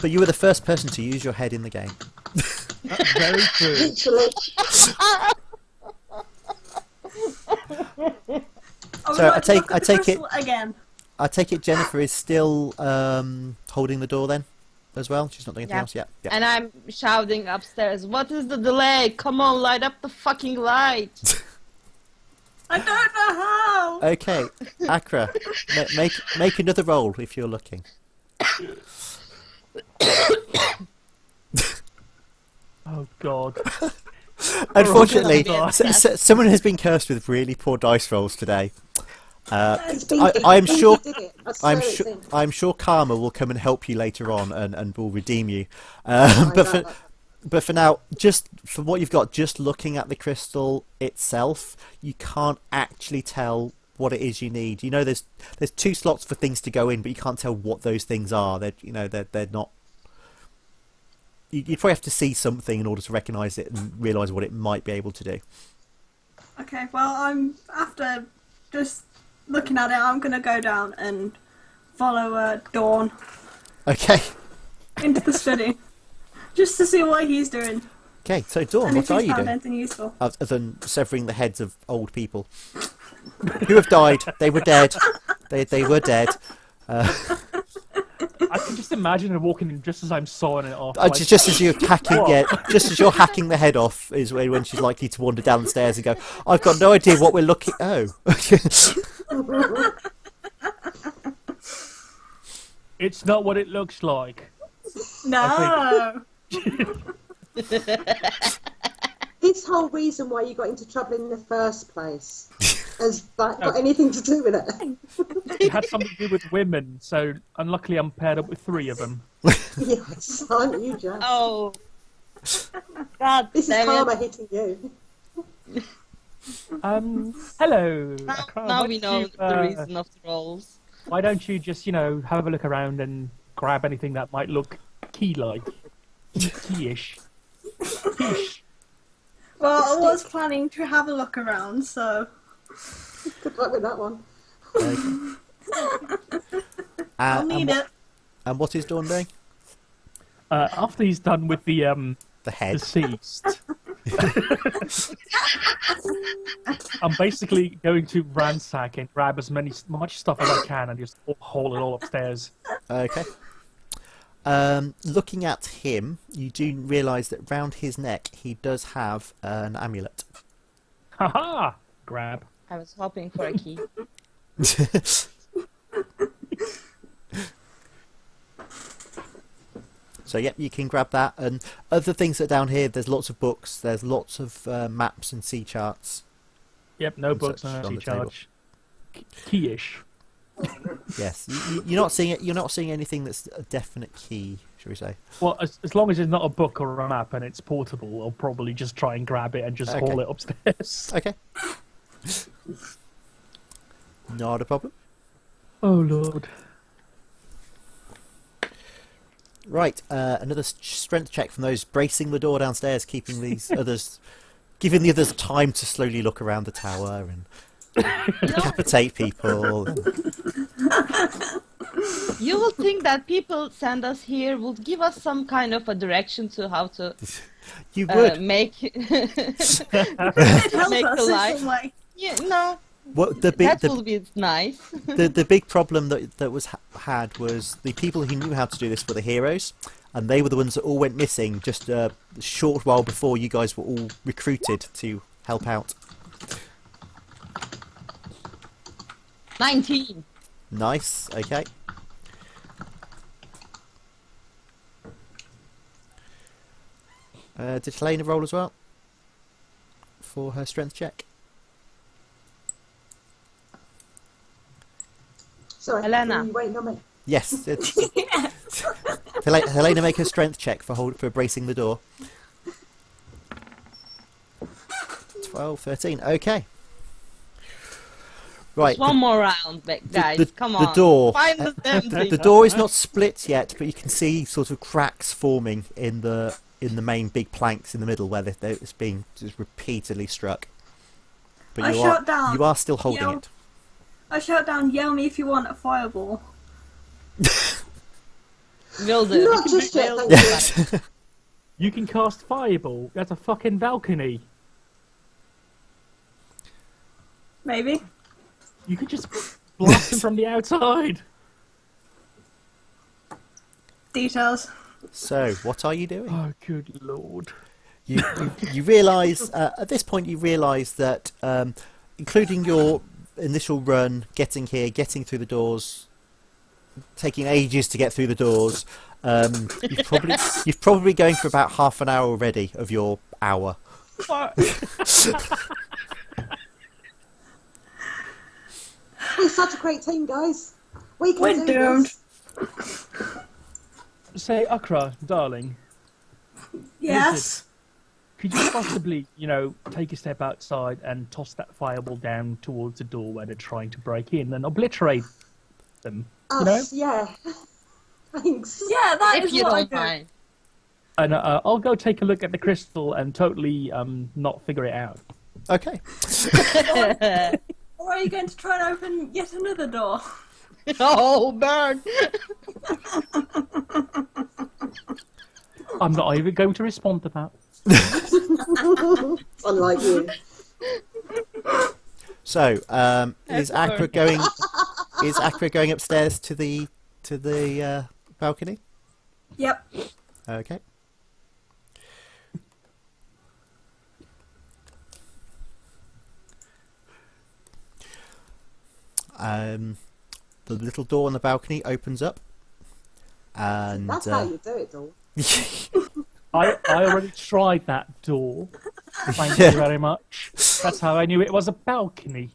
But you were the first person to use your head in the game. Very true. Literally. So I take it. Again. I take it Jennifer is still holding the door then, as well. She's not doing anything Yeah. else. Yeah. and I'm shouting upstairs, "What is the delay? Come on, light up the fucking light!" I don't know how. Okay, Akra, make another roll if you're looking. Oh god. Unfortunately, Oh, someone has been cursed with really poor dice rolls today. It's been- I'm it's sure. been did it. I swear it's in. I'm sure Karma will come and help you later on and will redeem you. Find But out for that. but for now, just for what you've got, just looking at the crystal itself, you can't actually tell what it is you need. You know, there's 2 slots for things to go in, but you can't tell what those things are. They're not. You'd probably have to see something in order to recognise it and realise what it might be able to do. Okay, well, after just looking at it, I'm gonna go down and follow Dawn Okay. into the study, just to see what he's doing Okay. So Dawn, and what if are he's you found doing? anything useful. Other than severing the heads of old people who have died? They were dead. They were dead. I can just imagine her walking in just as I'm sawing it off. Just as you're hacking, What? just as you're hacking the head off, is when she's likely to wander down the stairs and go, "I've got no idea what we're looking." Oh, It's not what it looks like. No. This whole reason why you got into trouble in the first place, has that got anything to do with it? It had something to do with women, so unluckily I'm paired up with 3 of them. Yes, aren't you, Jack? Oh, God This is damn karma it! hitting you. Hello. Now, Akra, now why we don't know you, the reason of the rolls. Why don't you just, have a look around and grab anything that might look key-like? Key-ish. Key-ish. Well, I was planning to have a look around, so Good luck with that one. I'll need it. And what is Dawn doing? After he's done with the The head. deceased, I'm basically going to ransack and grab as much stuff as I can and just haul it all upstairs. Okay. Looking at him, you do realise that round his neck he does have an amulet. Haha! Grab. I was hoping for a key. So yep, you can grab that, and other things that are down here. There's lots of books. There's lots of maps and sea charts. Yep, no And books, such no on the table. charge. Key-ish. Yes, you're not seeing it. You're not seeing anything that's a definite key, shall we say? Well, as long as it's not a book or a map and it's portable, I'll probably just try and grab it and just Okay. haul it upstairs. Okay. Not a problem. Oh lord. Right, another strength check from those bracing the door downstairs, keeping these others, giving the others time to slowly look around the tower and decapitate people. You would think that people send us here would give us some kind of a direction to how to You would. make It'd help make us the in life. some way. Yeah, no, What the that big would be nice. the big problem that was had was the people who knew how to do this were the heroes, and they were the ones that all went missing just a short while before you guys were all recruited to help out. 19. Nice. Okay. Did Helena roll as well for her strength check? Sorry, Helena. are you waiting on me? Yes. Helena, make a strength check for bracing the door. 12, 13. Okay. Right. Just one more round, guys. Come on. The door. Find the damn thing. The door is not split yet, but you can see sort of cracks forming in the main big planks in the middle where it's being just repeatedly struck. But you are still holding it. I shout down, yell me if you want a fireball. Will do. Not just yet, thank you. You can cast fireball. That's a fucking balcony. Maybe. You could just blast them from the outside. Details. So, what are you doing? Oh, good lord. You realise, at this point you realise that, including your initial run, getting here, getting through the doors, taking ages to get through the doors, you've probably going for about half an hour already of your hour. What? We're such a great team, guys. We can We're do doomed. this. Say, Akra, darling, Yes. could you possibly, take a step outside and toss that fireball down towards the door where they're trying to break in and obliterate them? Yeah. Thanks. Yeah, that If is you what I don't do. mind. And I'll go take a look at the crystal and totally not figure it out. Okay. Or are you going to try and open yet another door? Oh, burn! I'm not even going to respond to that. Unlike you. So, is Akra going? Is Akra going upstairs to the balcony? Yep. Okay. The little door on the balcony opens up, and That's how you do it, though. I already tried that door. Thank you very much. That's how I knew it was a balcony.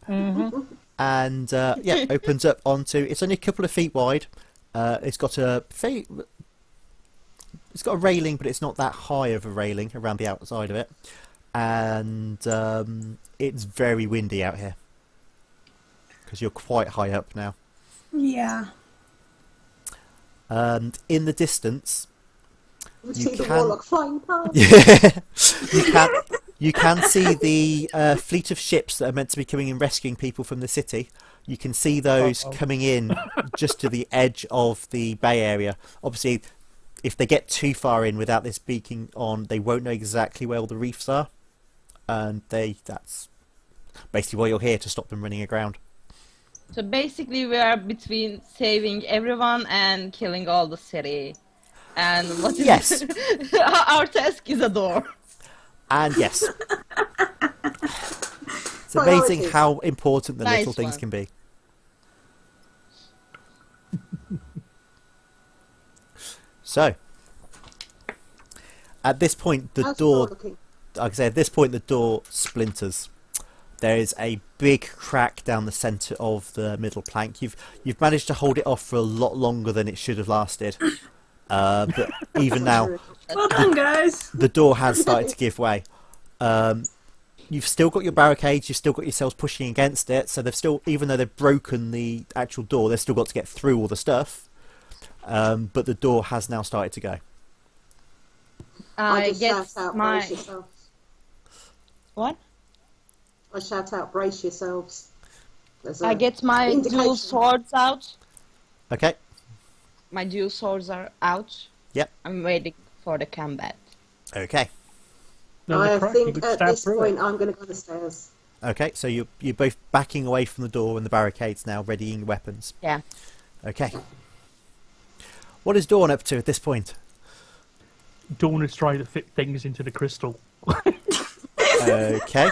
and opens up onto. It's only a couple of feet wide. It's got a railing, but it's not that high of a railing around the outside of it, and it's very windy out here because you're quite high up now. Yeah. And in the distance, We see the warlock flying past. you can see the fleet of ships that are meant to be coming and rescuing people from the city. You can see those coming in just to the edge of the bay area. Obviously, if they get too far in without this beacon on, they won't know exactly where all the reefs are, and that's basically why you're here, to stop them running aground. So basically, we are between saving everyone and killing all the city. And what is Yes. Our task is a door. And yes, it's amazing Priorities. how important the Nice little things one. can be. So, at this point, the How's door, looking? like I said, at this point, the door splinters. There is a big crack down the centre of the middle plank. You've managed to hold it off for a lot longer than it should have lasted. But even now, Well done, guys. the door has started to give way. You've still got your barricades, you've still got yourselves pushing against it, so they've still, even though they've broken the actual door, they've still got to get through all the stuff. But the door has now started to go. I I just get shout out, my... brace yourselves. What? I shout out, brace yourselves. There's I a get my indication. dual swords out. Okay? My dual swords are out. Yep. I'm waiting for the combat. Okay. There's a I crack, you think could at stab this through point it. I'm going to go the stairs. Okay, so you're both backing away from the door and the barricades now, readying your weapons. Yeah. Okay. What is Dawn up to at this point? Dawn is trying to fit things into the crystal. Okay.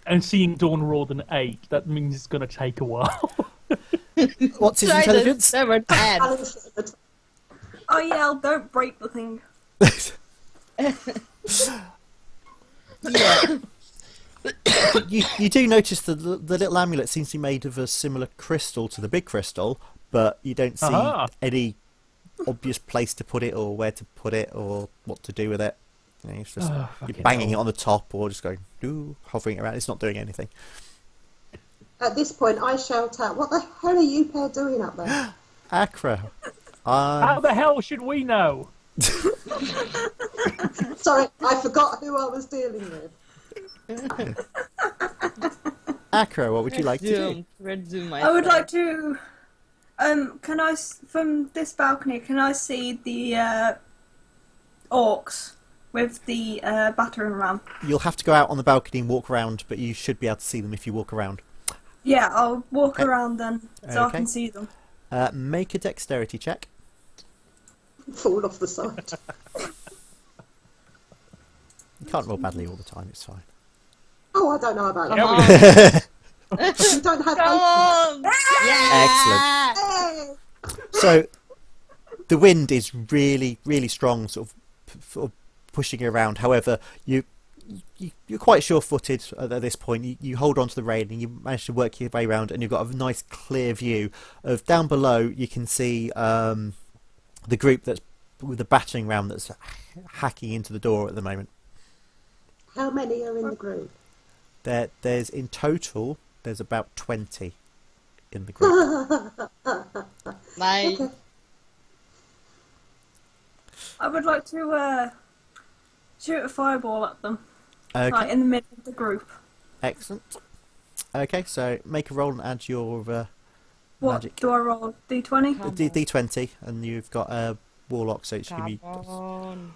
And seeing Dawn rolled an 8, that means it's going to take a while. What's his Try to intelligence? sever head. I yell, don't break the thing. Yeah. You do notice the little amulet seems to be made of a similar crystal to the big crystal, but you don't see any obvious place to put it or where to put it or what to do with it. You know, it's just you're banging it on the top or just going hovering around. It's not doing anything. At this point, I shout out, "What the hell are you pair doing up there?" Acro. How the hell should we know? Sorry, I forgot who I was dealing with. Acro, what would you like to do? I would like to. Can I, from this balcony, can I see the orcs with the battering ram? You'll have to go out on the balcony and walk around, but you should be able to see them if you walk around. Yeah, I'll walk around then, so I Okay. can see them. Make a dexterity check. Fall off the side. You can't roll badly all the time, it's fine. Oh, I don't know about Come that. on. You don't have Come on. Yeah. Excellent. Hey! So, the wind is really, really strong, sort of pushing you around. However, you're quite sure-footed at this point. You hold on to the rail and you manage to work your way around, and you've got a nice clear view of down below. You can see the group that's with the battering ram that's hacking into the door at the moment. How many are in the group? There's in total there's about 20 in the group. Nice. Okay. I would like to shoot a fireball at them, Okay, like in the middle of the group. excellent. Okay, so make a roll and add your What magic. do I roll? D20? D20, and you've got a warlock, so it should be Come on.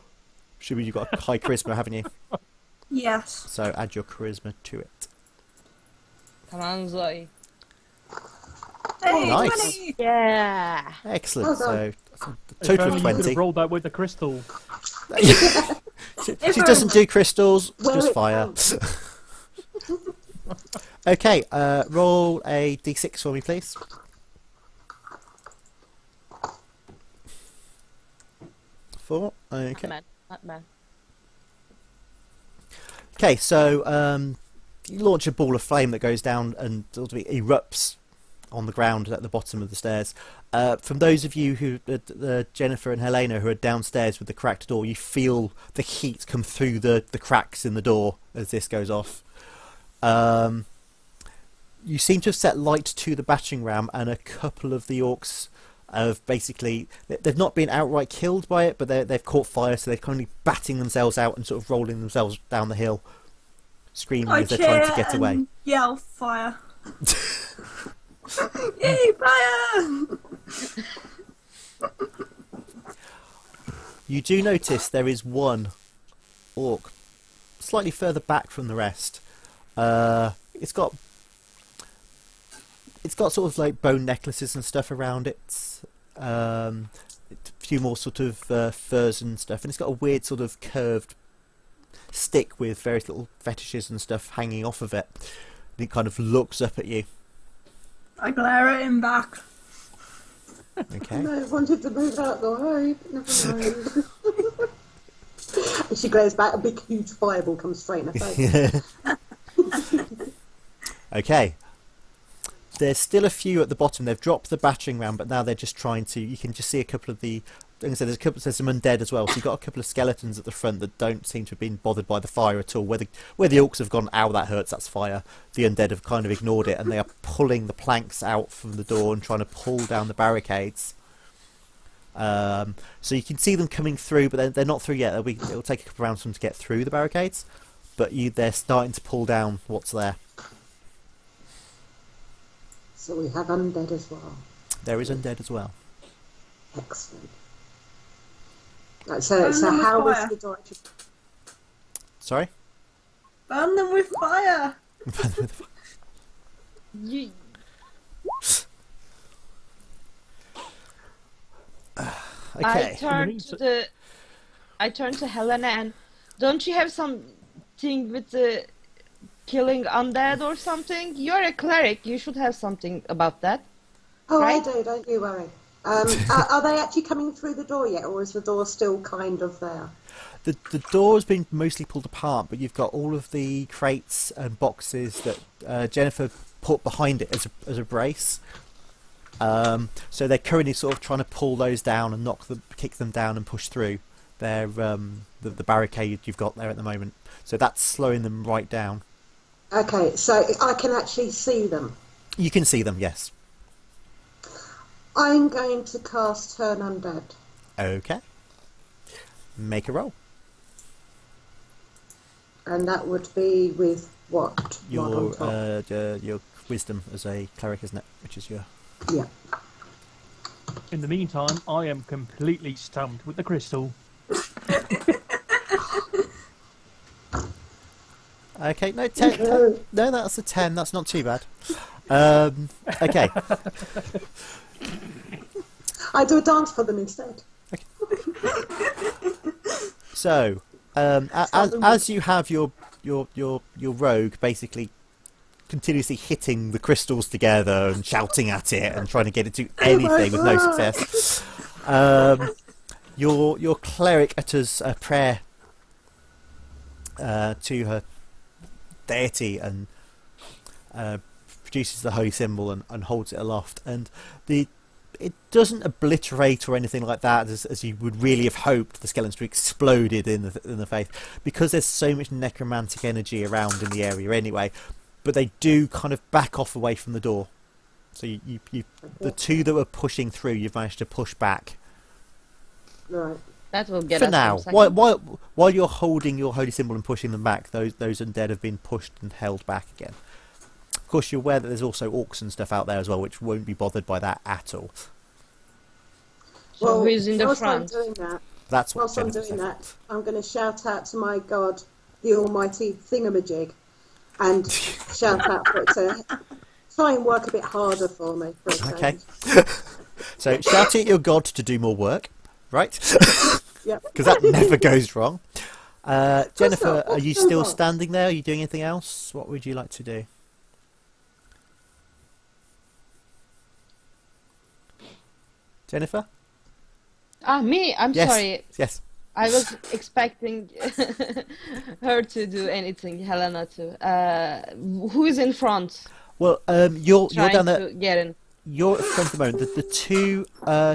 you've got a high charisma, haven't you? Yes. So add your charisma to it. Come on, Zoe. Hey, Nice. 20! Yeah. Excellent. Well So done. a total If of only you could 20. have rolled that with the crystal. She doesn't do crystals, Well, just it fire. counts. Okay, roll a d6 for me, please. Four. Okay. Not bad. Okay, so you launch a ball of flame that goes down and sort of erupts on the ground at the bottom of the stairs. From those of you who, Jennifer and Helena, who are downstairs with the cracked door, you feel the heat come through the cracks in the door as this goes off. You seem to have set light to the battering ram, and a couple of the orcs have basically, they've not been outright killed by it, but they've caught fire, so they're kind of batting themselves out and sort of rolling themselves down the hill, screaming I as they're trying to cheer get away. and yell fire. Yay, fire! You do notice there is one orc slightly further back from the rest. It's got sort of like bone necklaces and stuff around it. A few more sort of furs and stuff, and it's got a weird sort of curved stick with various little fetishes and stuff hanging off of it. And it kind of looks up at you. I glare at him back. Okay. No, I wanted to move out the way. Never mind. And she glares back, a big huge fireball comes straight in her face. Okay. There's still a few at the bottom. They've dropped the battering ram, but now they're just trying to. You can just see a couple of the. Like I said, there's some undead as well. So you've got a couple of skeletons at the front that don't seem to have been bothered by the fire at all. Where the orcs have gone, ow, that hurts, that's fire. The undead have kind of ignored it, and they are pulling the planks out from the door and trying to pull down the barricades. So you can see them coming through, but they're not through yet. It'll take a couple of rounds for them to get through the barricades, but they're starting to pull down what's there. So we have undead as well. There is undead as well. Excellent. Right, so them with how was fire. the direction? Sorry? Burn them with fire! Okay. I turned to Helena and don't you have something with the killing undead or something? You're a cleric. You should have something about that. Oh, right? I do. Don't you worry. Are they actually coming through the door yet, or is the door still kind of there? The door's been mostly pulled apart, but you've got all of the crates and boxes that Jennifer put behind it as a brace. So they're currently sort of trying to pull those down and kick them down and push through the barricade you've got there at the moment. So that's slowing them right down. Okay, so I can actually see them. You can see them, yes. I'm going to cast Turn Undead. Okay. Make a roll. And that would be with what? Your wisdom as a cleric, isn't it? Which is your... Yeah. In the meantime, I am completely stumped with the crystal. Okay, no, 10. No, that's a 10. That's not too bad. Okay. I do a dance for them instead. So, as you have your rogue basically continuously hitting the crystals together and shouting at it and trying to get it to do anything with no success, your cleric utters a prayer to her deity and produces the holy symbol and holds it aloft, and it doesn't obliterate or anything like that as you would really have hoped the skeletons to exploded in the faith, because there's so much necromantic energy around in the area anyway, but they do kind of back off away from the door. So you the two that were pushing through, you've managed to push back. Right. That will get for us now. for a second. While you're holding your holy symbol and pushing them back, those undead have been pushed and held back again. Of course, you're aware that there's also orcs and stuff out there as well, which won't be bothered by that at all. So who's in the whilst front? I'm doing that, That's what whilst I'm Jennifer's doing there that, I'm going to shout out to my god, the almighty thingamajig, and shout out for it to try and work a bit harder for me. For a Okay. change. So shouting at your god to do more work, right? Yep. Because that never goes wrong. Jennifer, not. are you What's still going on? standing there? Are you doing anything else? What would you like to do? Jennifer? Me? I'm Yes. sorry. Yes. I was expecting her to do anything, Helena too. Who is in front? Well, you're Trying down there. to get in. You're at the front of the moment. The two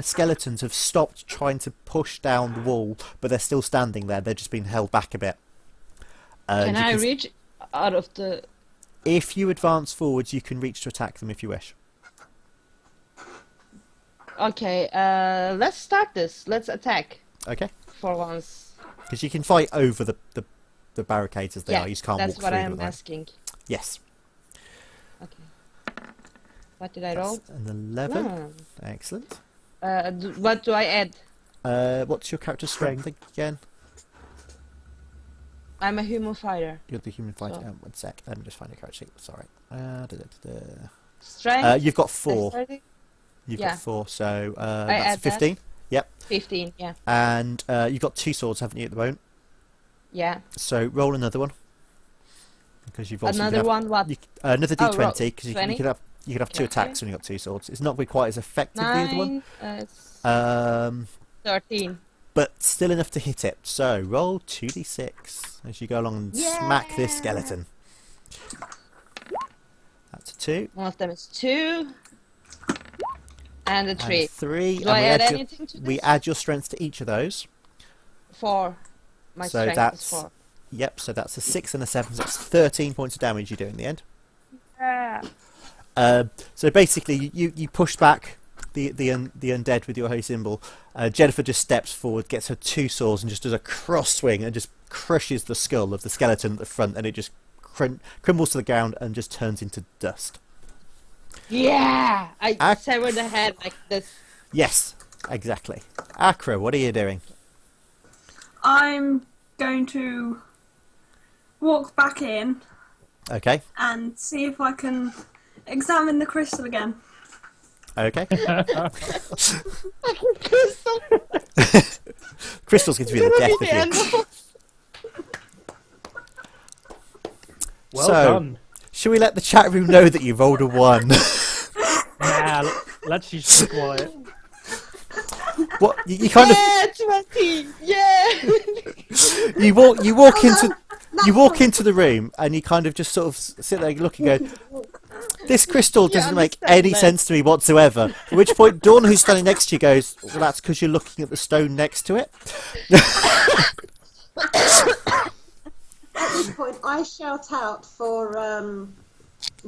skeletons have stopped trying to push down the wall, but they're still standing there. They're just being held back a bit. Can I s- reach out of the... If you advance forwards, you can reach to attack them if you wish. Okay, let's start this. Let's attack Okay. for once. Because you can fight over the barricades as they are. You just can't that's walk what through them. I'm at the moment. asking. Yes. Okay. What did I roll? That's an 11. Hmm. Excellent. What do I add? What's your character's strength again? I'm a human fighter. You're the human fighter. So- 1 sec. Let me just find your character sheet. Sorry. Strength? You've got 4. Dexterity? You've Yeah. got 4, so I that's add that. 15. Yep. 15, yeah. And you've got 2 swords, haven't you, at the moment? Yeah. So roll another one. Because you've also Another one, what? another Oh, roll. D20, because you 20? could have 2 Okay. attacks when you've got 2 swords. It's not quite as effective as the other one. 9, it's 13. But still enough to hit it. So roll 2d6 as you go along and smack this Yeah. skeleton. That's a 2. One of them is 2. And a And 3. a 3. Do and I add your, anything to this? we add your strength to each of those. 4. My So strength that's- is 4. Yep, so that's a 6 and a 7. So that's 13 points of damage you do in the end. Yeah. So basically, you push back the undead with your holy symbol. Jennifer just steps forward, gets her 2 swords, and just does a cross swing and just crushes the skull of the skeleton at the front, and it just crumbles to the ground and just turns into dust. Yeah! I Ac- severed the head like this. Yes, exactly. Akra, what are you doing? I'm going to walk back in Okay, and see if I can examine the crystal again. Okay. Crystal. Crystal's going to be the death of you. Animals. Well So, done. Shall we let the chat room know that you rolled a 1? Nah, let's just be quiet. What you kind of Yeah, 20. Yeah. you walk into the room and you kind of just sort of sit there looking and go, this crystal doesn't make understand any that. sense to me whatsoever. At which point Dawn, who's standing next to you, goes, well, that's because you're looking at the stone next to it. At this point, I shout out for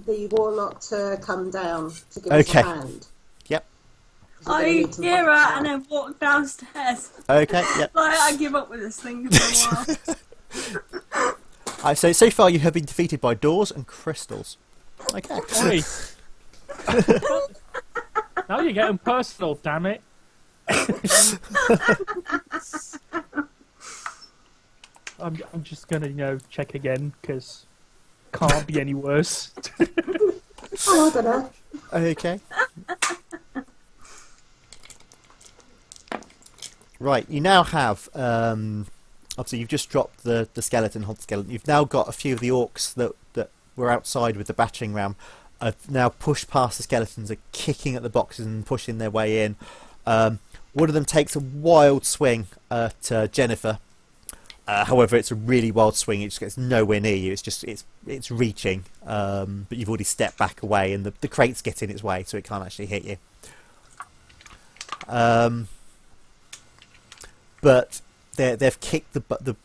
the warlock to come down to give us Okay. a hand. Yep. We're I gonna need some hear her help and now. then walk downstairs. Okay, yep. Like, I give up with this thing for a while. So far you have been defeated by doors and crystals. Okay. Oi. Now you're getting personal, damn it. I'm just gonna, check again, because can't be any worse. Oh, I don't know. Okay. Right, you now have, obviously you've just dropped the skeleton, hot skeleton. You've now got a few of the orcs that were outside with the battering ram, have now pushed past the skeletons, are kicking at the boxes and pushing their way in. One of them takes a wild swing at Jennifer. However, it's a really wild swing. It just gets nowhere near you. It's reaching, but you've already stepped back away, and the crates get in its way, so it can't actually hit you. But they've kicked the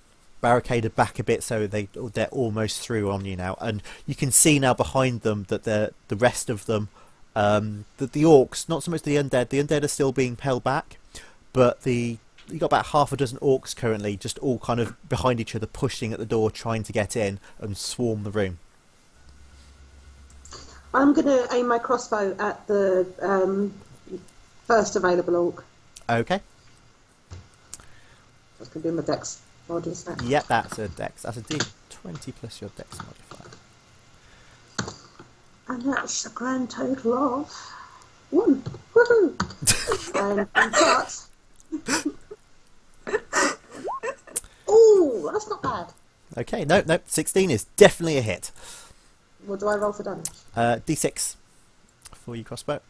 barricade back a bit, so they're almost through on you now, and you can see now behind them that the rest of them, that the orcs, not so much the undead are still being held back, but you got about half a dozen orcs currently, just all kind of behind each other, pushing at the door, trying to get in and swarm the room. I'm going to aim my crossbow at the first available orc. Okay. That's going to be my dex body stat. Yep, that's a dex. That's a D20 plus your dex modifier. And that's a grand total of 1. Woohoo! and cut. Oh, that's not bad. Okay, no, 16 is definitely a hit. What do I roll for damage? D6 for your crossbow.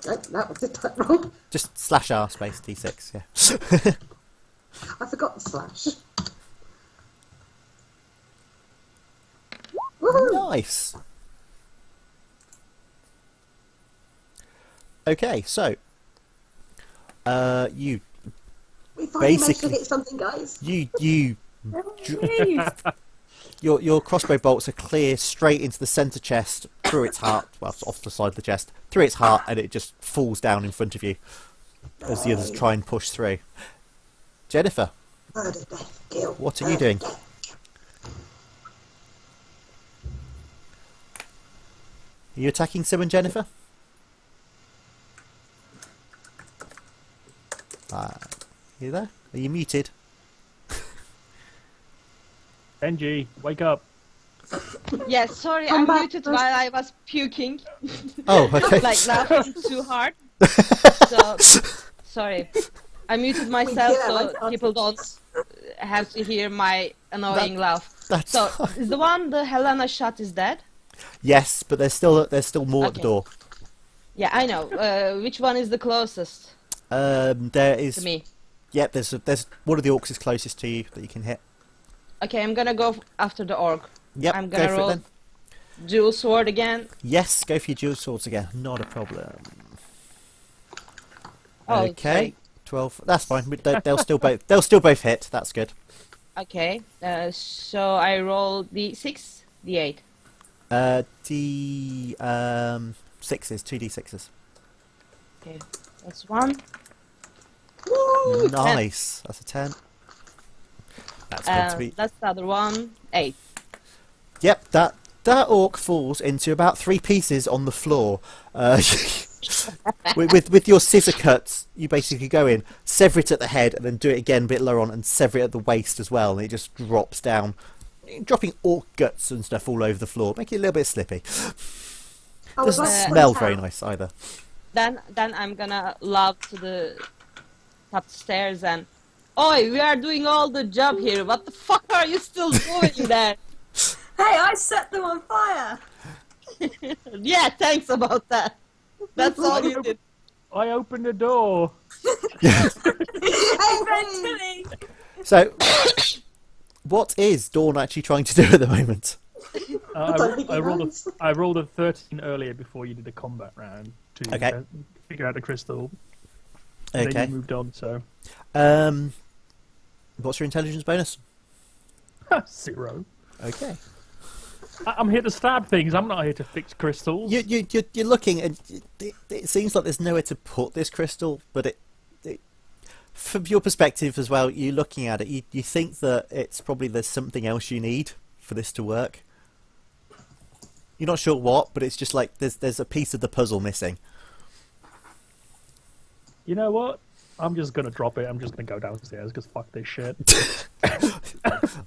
Oh, that was it wrong. Just slash R space D6, yeah. I forgot the slash. Woohoo! Nice. Okay, so you We finally managed to basically- hit something, guys. your crossbow bolts are clear straight into the centre chest, through its heart, well, off the side of the chest, through its heart, and it just falls down in front of you as the others try and push through. Jennifer, Murder, death, kill. what are you doing? Are you attacking someone, Jennifer? You there? Are you muted? Benji, wake up. Yeah, sorry, Come I'm back, muted first. while I was puking. Oh, okay. Like laughing too hard. So sorry. I muted myself Yeah, so people don't have to hear my annoying laugh. That's So fine. is the one the Helena shot is dead? Yes, but there's still more at the Okay. door. Yeah, I know. Which one is the closest There is. to me? Yep, there's one of the orcs is closest to you that you can hit. Okay, I'm gonna go after the orc. Yep, I'm go gonna for roll it then. dual sword again. Yes, go for your dual swords again. Not a problem. Oh, Okay, sorry. 12. That's fine. They'll still both hit. That's good. Okay, so I roll D6, D8. D6s, 2d6s. Okay, that's one. Woo! Nice. That's a 10. That's good to be. That's the other one. 8. Yep, that orc falls into about 3 pieces on the floor. With your scissor cuts, you basically go in, sever it at the head, and then do it again a bit lower on, and sever it at the waist as well, and it just drops down dropping orc guts and stuff all over the floor, make it a little bit slippy. I would Doesn't like to smell point very out- nice either. Then I'm gonna love to the top stairs and, oi, we are doing all the job here. What the fuck are you still doing there? Hey, I set them on fire. Yeah, thanks about that. That's all you did. I opened the door. Eventually. So, what is Dawn actually trying to do at the moment? don't think he knows. I rolled a 13 earlier before you did the combat round to Okay. figure out the crystal. And Okay. then you moved on, so What's your intelligence bonus? 0. Okay. I'm here to stab things. I'm not here to fix crystals. You're looking, and it seems like there's nowhere to put this crystal, but it from your perspective as well, you're looking at it, you think that it's probably there's something else you need for this to work. You're not sure what, but it's just like there's a piece of the puzzle missing. You know what? I'm just gonna drop it. I'm just gonna go downstairs because fuck this shit.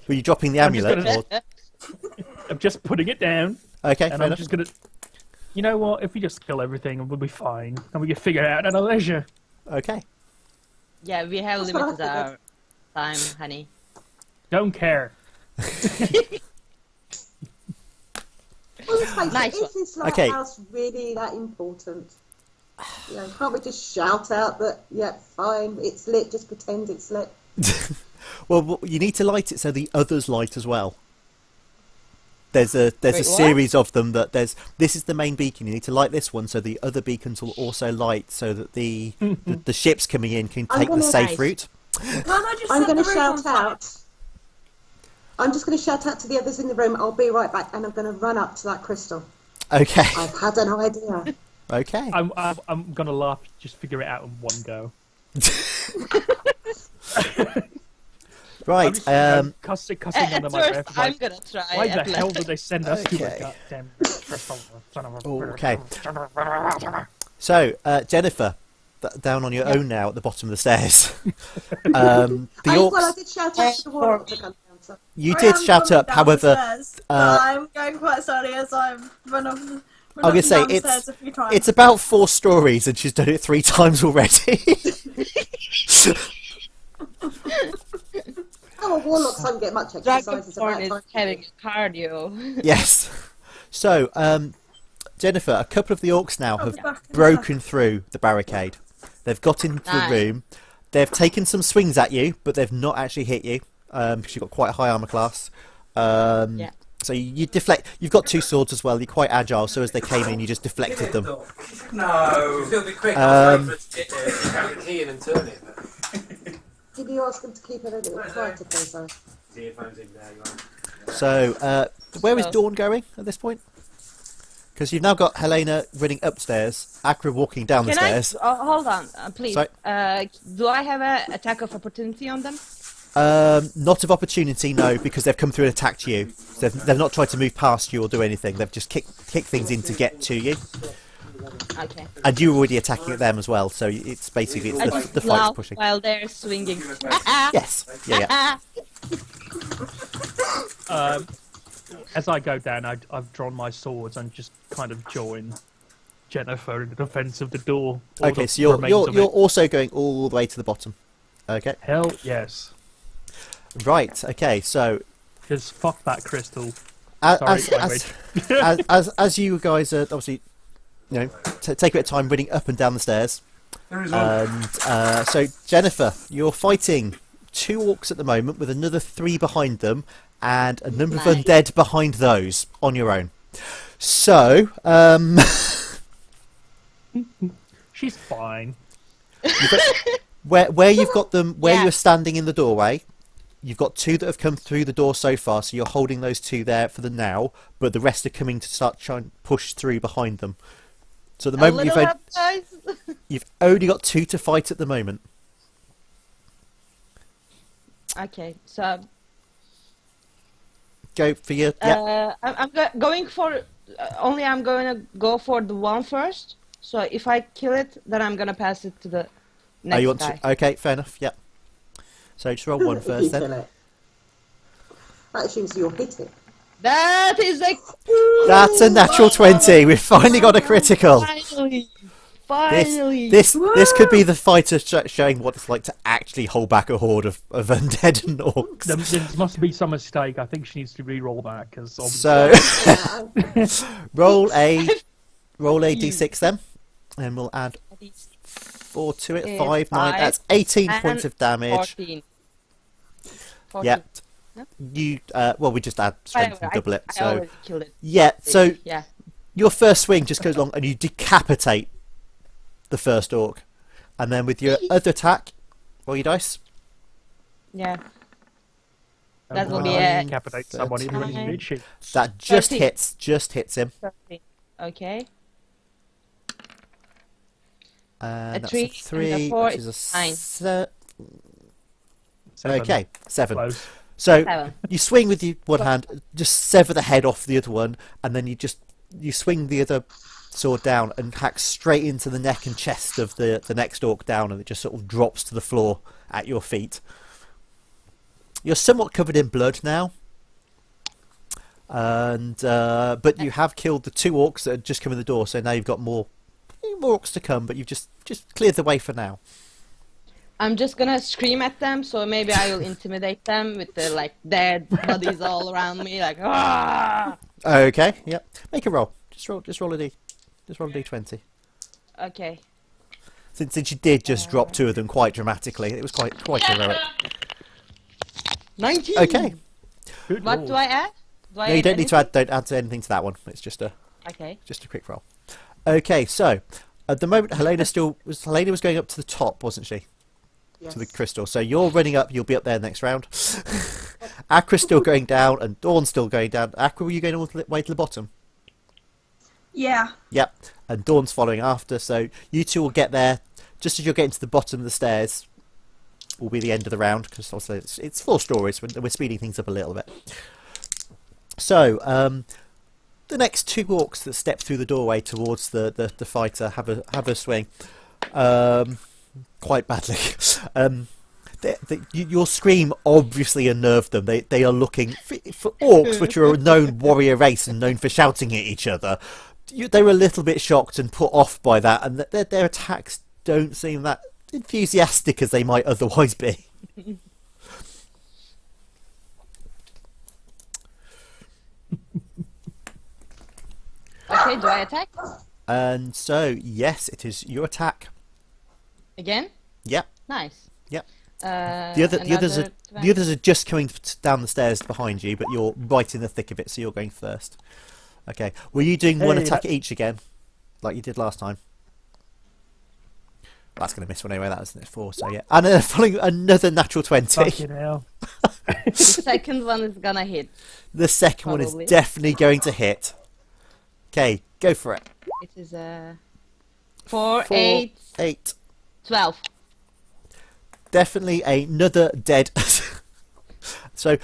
Were you dropping the I'm just amulet? gonna- Or... I'm just putting it down, Okay, and fair I'm enough. just gonna. You know what? If we just kill everything, we'll be fine, and we can figure it out at our leisure. Okay. Yeah, we have That's what I limited figured. our time, honey. Don't care. Well, let's face Nice it, is this Okay. lighthouse really that important? You know, can't we just shout out that, yeah, fine, it's lit, just pretend it's lit? Well, you need to light it so the others light as well. There's a Wait, what? series of them that this is the main beacon. You need to light this one so the other beacons will also light, so that the ships coming in can I'm take the gonna- safe Nice. route. Can't I just I'm set going the to roof on shout fire? out. I'm just going to shout out to the others in the room, I'll be right back, and I'm going to run up to that crystal. Okay. I've had an idea. Okay. I'm gonna laugh. Just figure it out in one go. I'm Right. just, cussing At under my breath. first, I'm Like, gonna try. why at the hell least. did they send us to Okay. a goddamn crystal? Son of a Okay. So, Jennifer, down on your own now at the bottom of the stairs. The Well, I orcs. did shout out to the warlock to come down, so. You I did am shout coming up. down However, the stairs, uh, but I'm going quite slowly as I've run up. I'm gonna say down the stairs a few times. it's about 4 stories, and she's done it 3 times already. Oh, well, warlocks don't get much exercise. It's Dragonborn about is time. having cardio. Yes. So, Jennifer, a couple of the orcs now have back in broken through the barricade. They've got into the Nice. room. They've taken some swings at you, but they've not actually hit you because you've got quite a high armor class. Yeah. So you deflect. You've got 2 swords as well. You're quite agile. So as they came in, you just deflected them. No. A little bit quick. I was waiting for it to grab the key in and turn it. But... Did you ask them to keep it a little quieter, please? Sorry. The earphones in there, you are. So where is Oh. Dawn going at this point? Because you've now got Helena running upstairs, Akra walking down the Can I? stairs. Hold on, please. Sorry. Do I have an attack of opportunity on them? Not of opportunity, no, because they've come through and attacked you. So they've not tried to move past you or do anything. They've just kicked things in to get to you. Okay. And you were already attacking at them as well, so it's basically I the just fight's laugh pushing. while they're swinging. Yes, yeah. As I go down, I've drawn my swords and just kind of join Jennifer in the defense of the door. or Okay, the so you're remains of you're it. also going all the way to the bottom. Okay, Hell yes, right. Okay, so because fuck that crystal. as Sorry, wait. as you guys are obviously, you know, take a bit of time running up and down the stairs. There is one. And so, Jennifer, you're fighting 2 orcs at the moment with another 3 behind them and a number of Nice. undead behind those on your own. So, She's fine. where you've got them, where Yeah. you're standing in the doorway, you've got 2 that have come through the door so far, so you're holding those 2 there for the now, but the rest are coming to start trying to push through behind them. So at the A moment little help, guys. you've only got 2 to fight at the moment. Okay, so Go for your I'm going for only. I'm going to go for the one first. So if I kill it, then I'm gonna pass it to the next you want guy. to? Okay, fair enough. Yep. So just roll 1 If first you then. kill it. That assumes you'll hit it. That is a. That's a natural 20. We've finally got a critical. Finally. This Finally. this could be the fighter showing what it's like to actually hold back a horde of undead and orcs. There must be some mistake. I think she needs to re-roll that because So roll a d6 then, and we'll add 4 to it. 5, 9. That's 18 points of damage. 14. Yeah. You well, we just add strength and double it. I So already killed it. yeah. So Yeah. your first swing just goes along and you decapitate the first orc, and then with your other attack, roll your dice. Yeah. That will be a decapitate someone in his mid sheet. That just 13. hits him. 13. Okay. And A that's 3 a and 3, a 4 which is is 9. Okay, 7. Close. So 7. you swing with your one hand, just sever the head off the other one, and then you swing the other sword down and hack straight into the neck and chest of the next orc down, and it just sort of drops to the floor at your feet. You're somewhat covered in blood now, and but you have killed the 2 orcs that had just come in the door, so now you've got more orcs to come, but you've just cleared the way for now. I'm just gonna scream at them, so maybe I will intimidate them with the like dead bodies all around me, like ah. Okay, yep. Make a roll. Just roll a d20. Okay. Since you did just drop 2 of them quite dramatically, it was quite heroic. 19. Okay. Good What roll. do I add? Do I No, you add don't need to anything? add anything to that one. It's just a Okay. quick roll. Okay, so at the moment Helena was going up to the top, wasn't she? Yes. To the crystal. So you're running up. You'll be up there next round. Akra's still going down, and Dawn's still going down. Akra, were you going all the way to the bottom? Yeah. Yep. And Dawn's following after. So you two will get there just as you're getting to the bottom of the stairs. Will be the end of the round because also it's 4 stories. We're speeding things up a little bit. So the next 2 orcs that step through the doorway towards the fighter have a swing. Quite badly. Your scream obviously unnerved them. They are looking for orcs, which are a known warrior race and known for shouting at each other. They were a little bit shocked and put off by that, and their attacks don't seem that enthusiastic as they might otherwise be. Okay, do I attack? And so, yes, it is your attack. Again? Yep. Nice. Yep. The The others are just coming down the stairs behind you, but you're right in the thick of it, so you're going first. Okay. Were you doing one Hey, attack each again, like you did last time? That's going to miss one anyway. That wasn't it 4. So yeah, and then following another natural 20. Fucking hell. The second one is gonna hit. The second one Probably. is definitely going to hit. Okay, go for it. It is 4, 4, 8, 8. 12. Definitely another dead. So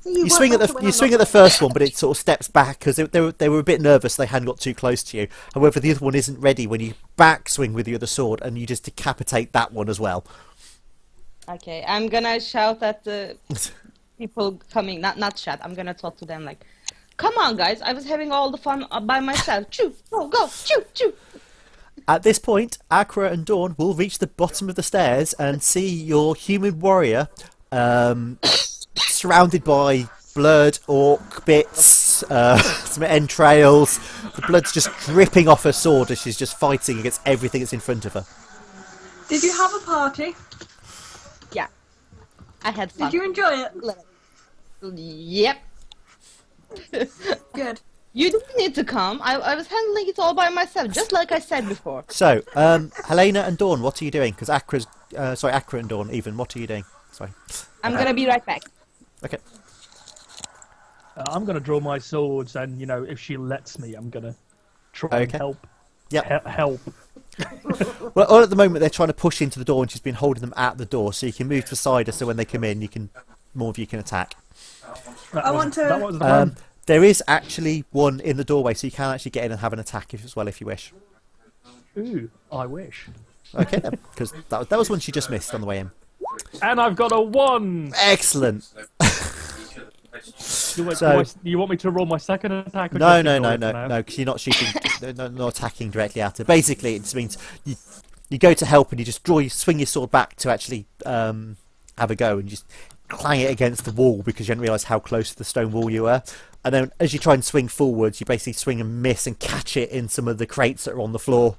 So you work swing at better when I'm the not- first one, but it sort of steps back because they were a bit nervous. They hadn't got too close to you. However, the other one isn't ready when you back swing with your other sword, and you just decapitate that one as well. Okay, I'm gonna shout at the people coming. Not shout. I'm gonna talk to them like, "Come on, guys! I was having all the fun by myself. Choo, go, choo, choo." At this point, Akra and Dawn will reach the bottom of the stairs and see your human warrior surrounded by blood, orc bits, some entrails. The blood's just dripping off her sword as she's just fighting against everything that's in front of her. Did you have a party? Yeah, I had fun. Did you enjoy it? Yep. Good. You didn't need to come. I was handling it all by myself, just like I said before. So, Helena and Dawn, what are you doing? Because Akra and Dawn, even, what are you doing? Sorry. I'm gonna be right back. Okay. I'm going to draw my swords, and if she lets me, I'm going to try and Okay. help. Yep. Help. Well, all at the moment they're trying to push into the door, and she's been holding them at the door, so you can move beside her. So when they come in, more of you can attack. I want to- That was the plan. There is actually one in the doorway, so you can actually get in and have an attack as well if you wish. Ooh, I wish. Okay, then, because that was one she just missed on the way in. And I've got a 1. Excellent. You want me to roll my second attack? Or No, just no, ignore no, it for no, now? no, because you're not shooting, not attacking directly at her. Basically, it just means you go to help and you just swing your sword back to actually have a go, and you just clang it against the wall because you didn't realise how close to the stone wall you were. And then as you try and swing forwards, you basically swing and miss and catch it in some of the crates that are on the floor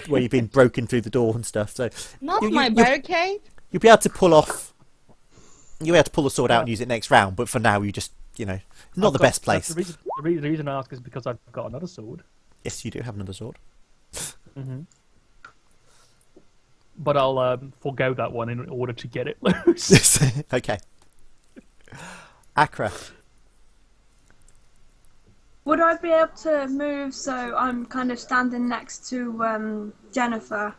where you've been broken through the door and stuff. So Not my barricade. you'll be able to pull off. You'll be able to pull the sword out and use it next round, but for now you just, not the best place. The reason I ask is because I've got another sword. Yes, you do have another sword. Mm-hmm. But I'll forego that one in order to get it loose. Okay. Accra. Would I be able to move so I'm kind of standing next to Jennifer,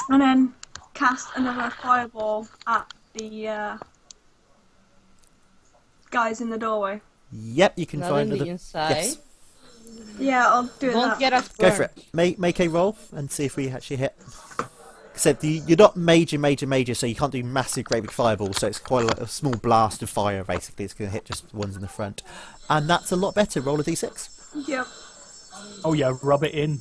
and then cast another fireball at the guys in the doorway? Yep, you can Not find in the another. inside. Yes, Yeah, I'll do Don't that. get us go burned. for it. Make a roll and see if we actually hit. Except you're not major, so you can't do massive, great big fireballs. So it's quite a small blast of fire. Basically, it's going to hit just the ones in the front, and that's a lot better. Roll a d6. Yep. Oh yeah, rub it in.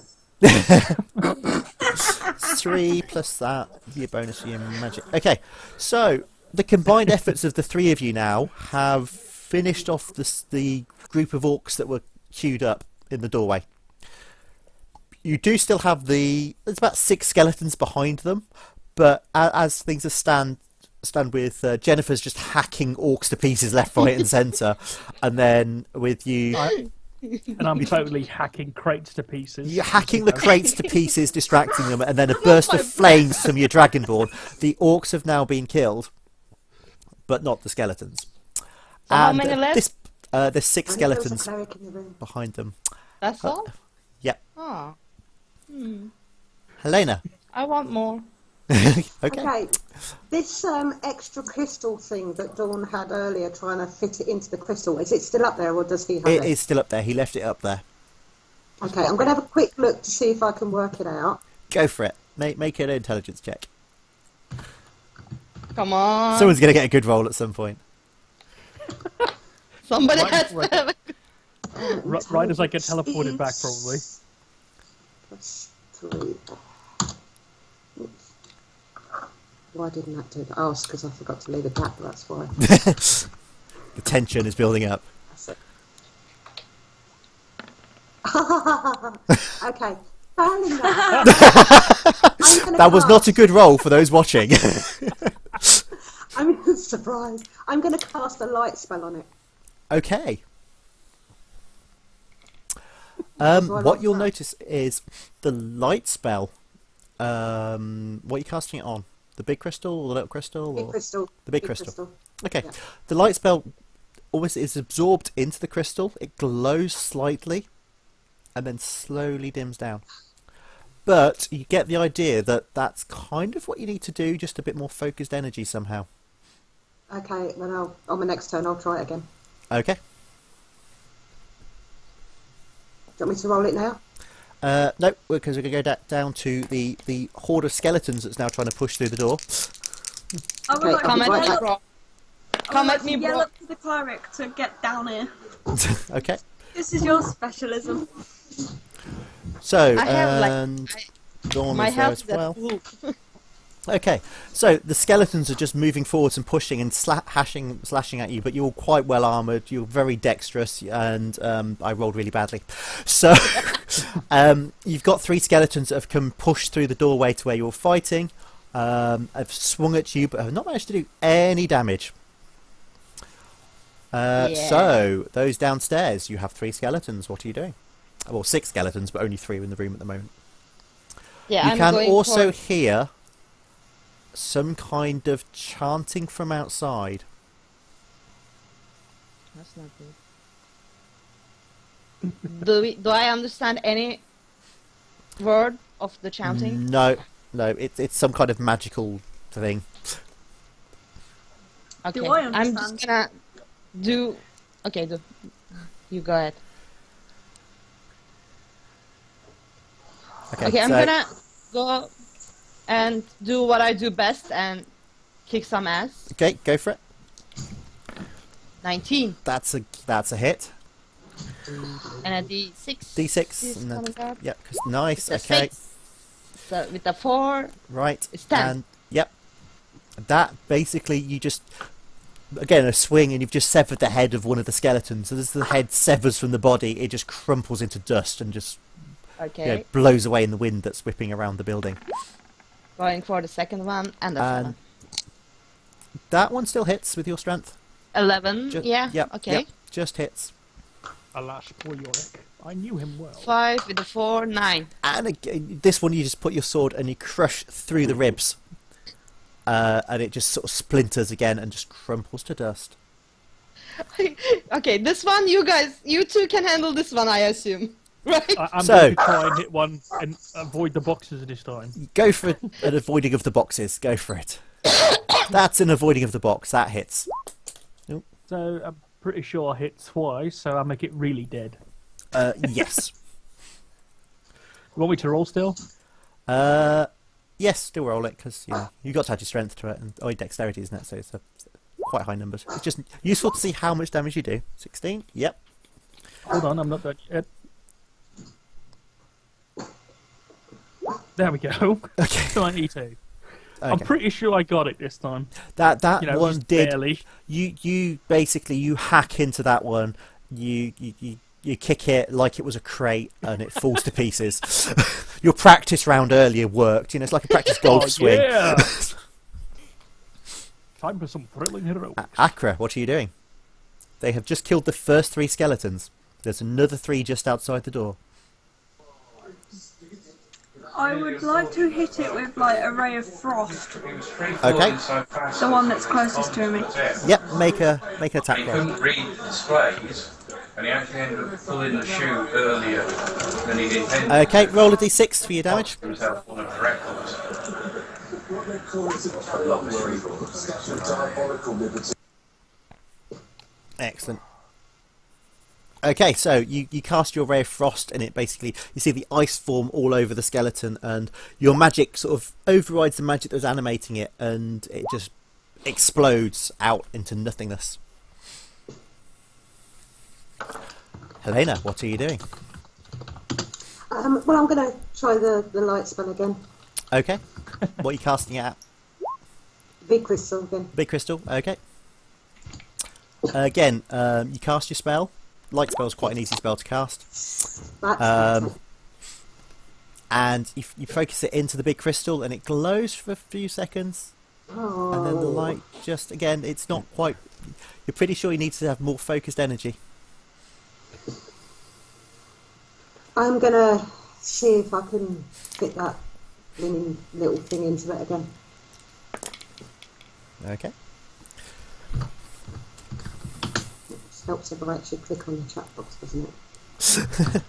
3 plus that, your bonus for your magic. Okay, so the combined efforts of the three of you now have finished off the group of orcs that were queued up in the doorway. You do still have there's about 6 skeletons behind them, but as things stand with Jennifer's just hacking orcs to pieces left, right, and centre, and then with you. And I'm totally hacking crates to pieces. You're hacking the crates to pieces, distracting them, and then a burst of flames from your dragonborn. The orcs have now been killed, but not the skeletons. So how many left? There's 6 And there was a skeletons cleric in the room. behind them. That's all? Yep. Oh. Helena. I want more. Okay. Okay, this extra crystal thing that Dawn had earlier, trying to fit it into the crystal, is it still up there, or does he have It it? is still up there. He left it up there. Okay, I'm going to have a quick look to see if I can work it out. Go for it. Make an intelligence check. Come on. Someone's going to get a good roll at some point. Somebody Right, has right. to have a... Right as I get teleported back, probably. Plus 3. Why didn't that do that? Oh, it's because I forgot to leave a gap, that's why. The tension is building up. That's it. Okay, failing that. That was not a good roll for those watching. I'm surprised. I'm going to cast a light spell on it. Okay. I What like you'll that? notice is the light spell. What are you casting it on? The big crystal or the little crystal? Big Or... crystal. The big crystal. Okay. Yeah. The light spell always is absorbed into the crystal. It glows slightly and then slowly dims down. But you get the idea that that's kind of what you need to do, just a bit more focused energy somehow. Okay, then on my next turn I'll try it again. Okay. Do you want me to roll it now? No, because we're going to go down to the horde of skeletons that's now trying to push through the door. I would Okay, like I'll Come be at right me, back. bro. I would Come like at me, to yell bro. up to the cleric to get down here. Okay. This is your specialism. So, I have, and Dawn My is there health as is at well. full. Okay, so the skeletons are just moving forwards and pushing and slashing at you, but you're quite well armoured, you're very dexterous, and I rolled really badly. So, you've got 3 skeletons that have come pushed through the doorway to where you're fighting, have swung at you, but have not managed to do any damage. So, those downstairs, you have 3 skeletons, what are you doing? Well, 6 skeletons, but only 3 are in the room at the moment. Yeah, You I'm can going also for... hear some kind of chanting from outside. That's not good. Do I understand any word of the chanting? No, it's some kind of magical thing. Okay, Do I I'm understand? just gonna do... Okay, you go ahead. Okay, I'm so- gonna go and do what I do best and kick some ass. Okay, go for it. 19. That's a hit. And a D6. D6. is And then, coming out. yep. Nice. The Okay. 6. So with the 4. Right. It's 10. And yep. That basically you just again a swing and you've just severed the head of one of the skeletons. So as the head severs from the body, it just crumples into dust and just Okay. blows away in the wind that's whipping around the building. Going for the second one and the third one. That one still hits with your strength. 11. Yeah. Yep. Okay. Yep, just hits. Alas, poor Yorick. I knew him well. 5 with the 4. 9. And again, this one you just put your sword and you crush through the ribs. And it just sort of splinters again and just crumples to dust. Okay, this one, you two can handle this one, I assume. Right? I'm So- going to try and hit one and avoid the boxes this time. Go for an avoiding of the boxes. Go for it. That's an avoiding of the box. That hits. So I'm pretty sure I hit twice, so I make it really dead. Yes. You want me to roll still? Yes, still roll it because you got to add your strength to it and dexterity, isn't it? So it's quite high numbers. It's just useful to see how much damage you do. 16. Yep. Hold on, I'm not done yet. There we go. Okay. 92. I'm Okay. pretty sure I got it this time. That one just did. barely. You basically you hack into that one. You kick it like it was a crate and it falls to pieces. Your practice round earlier worked. It's like a practice golf swing. Yeah. Time for some thrilling heroics. Accra, what are you doing? They have just killed the first 3 skeletons. There's another 3 just outside the door. I would like to hit it with like a ray of frost. Okay. The one that's closest to me. Yep, make an He attack roll. couldn't read the displays, and he actually ended up pulling the shoe earlier than he'd intended. Okay, roll a d6 for your damage. Himself one of the records. Excellent. Okay, so you cast your ray of frost and it basically, you see the ice form all over the skeleton and your magic sort of overrides the magic that was animating it and it just explodes out into nothingness. Helena, what are you doing? Well, I'm going to try the light spell again. Okay. What are you casting it at? Big crystal again. Big crystal, okay. Again, you cast your spell. Light spell is quite an easy spell to cast. That's And you focus it into the big crystal and it glows for a few seconds. oh. And then the light just, again, it's not quite... You're pretty sure you need to have more focused energy. I'm going to see if I can fit that little thing into it again. Okay. It helps if I actually click on the chat box, doesn't it?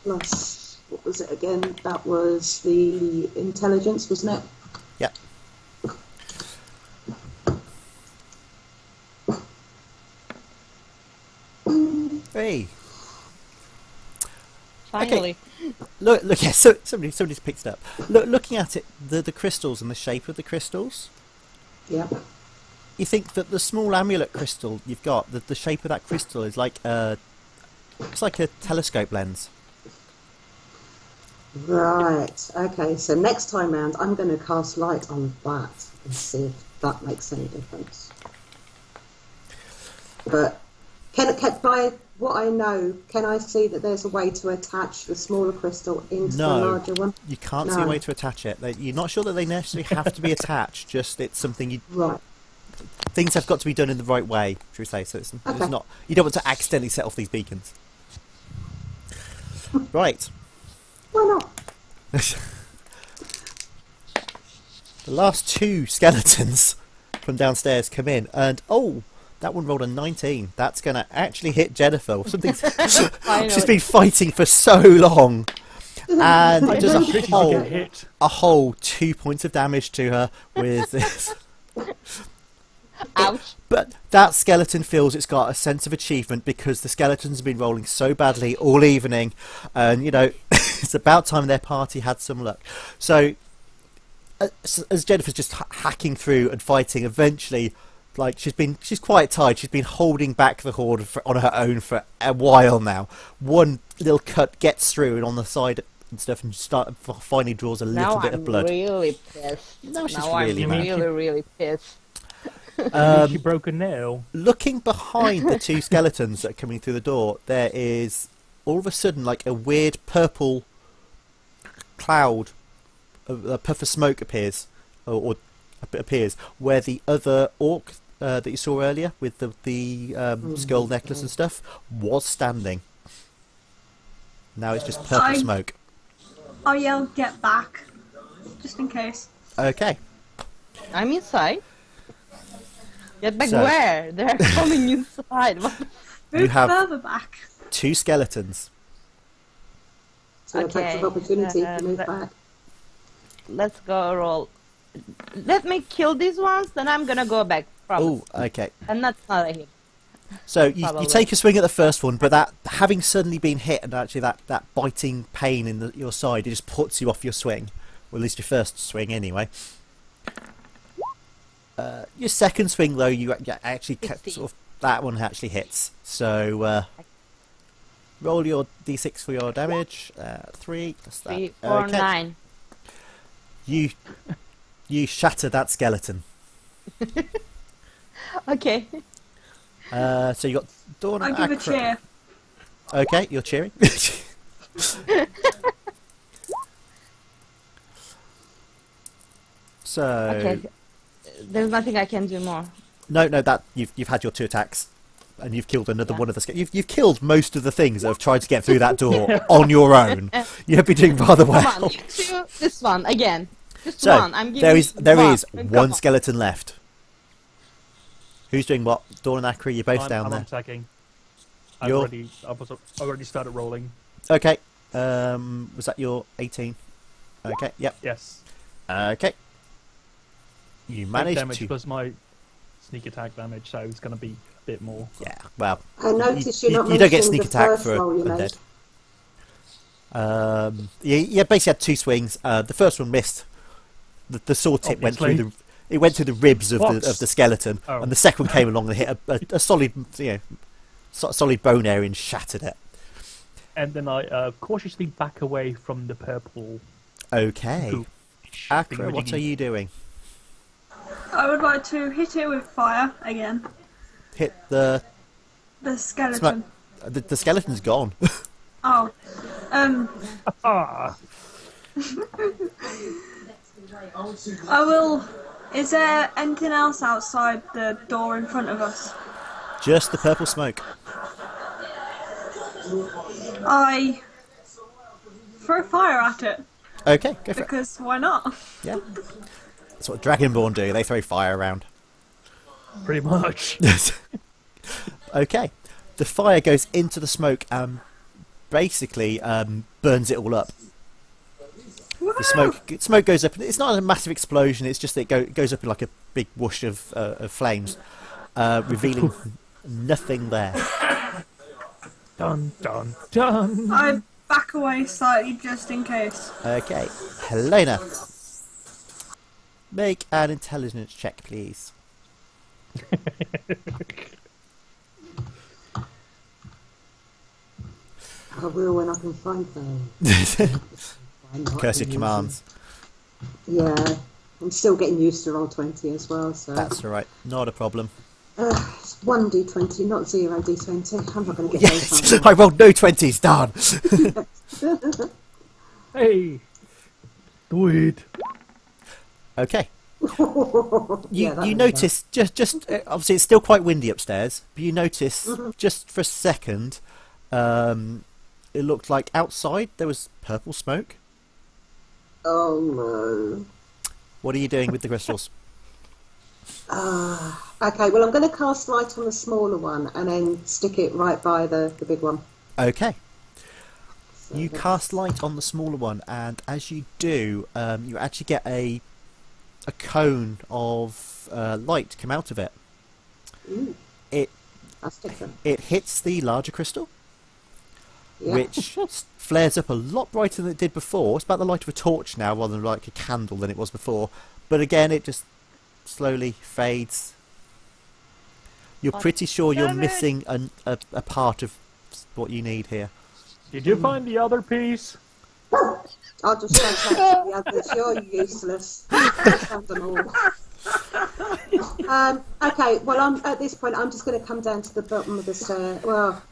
Plus, what was it again? That was the intelligence, wasn't it? Yep. Hey. Finally. Look, yeah, so somebody's picked it up. Looking at it, the crystals and the shape of the crystals, Yeah. you think that the small amulet crystal you've got, the shape of that crystal is like it's like a telescope lens. Right. Okay. So next time round, I'm going to cast light on that and see if that makes any difference. But by what I know, can I see that there's a way to attach the smaller crystal into the No. larger one? You can't see a way to attach it. You're not sure that they necessarily have to be attached. Just it's something you. Right. Things have got to be done in the right way, should we say? So it's Okay. not. You don't want to accidentally set off these beacons. Right. Why not? The last 2 skeletons from downstairs come in, and that one rolled a 19. That's going to actually hit Jennifer. Something's she's been fighting for so long, and it does Pretty sure I get hit. a whole 2 points of damage to her with this. Ouch. But that skeleton feels it's got a sense of achievement because the skeletons have been rolling so badly all evening, and it's about time their party had some luck. So as Jennifer's just hacking through and fighting, eventually, like she's quite tired. She's been holding back the horde on her own for a while now. One little cut gets through and on the side and stuff, and finally draws a little bit of blood. Now I'm really pissed. No, she's now really I'm mad. really pissed. She broke a nail. Looking behind the two skeletons that are coming through the door, there is all of a sudden like a weird purple cloud, a puff of smoke appears, or appears where the other orc that you saw earlier with the skull necklace and stuff was standing. Now it's just purple smoke. I'll yell, "Get back!" just in case. Okay. I'm inside. Get back So- where? They're coming inside. What? Move have- further back. Two skeletons. So it takes an opportunity to move back. Let's go roll. Let me kill these ones, then I'm gonna go back. Promise. Oh, okay. And that's not a hit. So you Probably. take a swing at the first one, but that having suddenly been hit and actually that biting pain in your side, it just puts you off your swing, or at least your first swing anyway. Your second swing though, you actually sort of that one actually hits. So roll your d6 for your damage. 3 plus that. 3, 4, 9. You shatter that skeleton. Okay. So you got Dawn I and give a Acro. cheer. Okay, you're cheering. So Okay. There's nothing I can do more. no, that you've had your 2 attacks, and you've killed another one of the. You've killed most of the things that have tried to get through that door on your own. You have been doing rather well. Come on, you two, this one again. Just So one. I'm giving there is Come one on. skeleton left. Who's doing what? Dawn and Acri, you're both I'm down there. attacking. You're- I've already started rolling. Okay. Was that your 18? Okay. Yep. Yes. Okay. You Big managed damage to. plus my sneak attack damage, so it's going to be a bit more. Yeah. Well, I noticed you're not you don't get mentioning sneak the attack first for roll you undead. made. You basically had 2 swings. The first one missed. The sword tip went through Obviously. it went through the ribs of What? the skeleton, Oh. and the second one came along and hit a solid, solid bone area and shattered it. And then I cautiously back away from the purple. Okay. goop Acra, what thingamajiggy. are you doing? I would like to hit it with fire again. Hit the The skeleton. the skeleton's gone. Oh. Ah! I will. Is there anything else outside the door in front of us? Just the purple smoke. I throw fire at it Okay, go for it. because why not? Yeah. That's what Dragonborn do. They throw fire around. Pretty much. Okay. The fire goes into the smoke and basically burns it all up. The smoke goes up. It's not a massive explosion. It's just that it goes up in like a big whoosh of flames, revealing nothing there. Dun dun dun. I back away slightly just in case. Okay, Helena, make an intelligence check, please. I will when I can find them. I'm not Cursed using- commands. Yeah, I'm still getting used to roll 20 as well, so. That's all right. Not a problem. It's 1d20, not 0d20. I'm not going to get those Yes, I rolled no 20s. Darn. Hey! Do it! Okay. Yeah, You notice just obviously it's still quite windy upstairs, but you notice just for a second, it looked like outside there was purple smoke. Oh no. What are you doing with the crystals? Okay, well I'm going to cast light on the smaller one and then stick it right by the big one. Okay. So You that's- cast light on the smaller one, and as you do, you actually get a cone of light come out of it. Ooh, It that's different. it hits the larger crystal, Yeah. which flares up a lot brighter than it did before. It's about the light of a torch now rather than like a candle than it was before. But again, it just slowly fades. You're pretty sure you're missing a part of what you need here. Did you find the other piece? I'll just go back to the others. You're useless. I found them all. Okay, well, at this point, I'm just going to come down to the bottom of the stair. Well,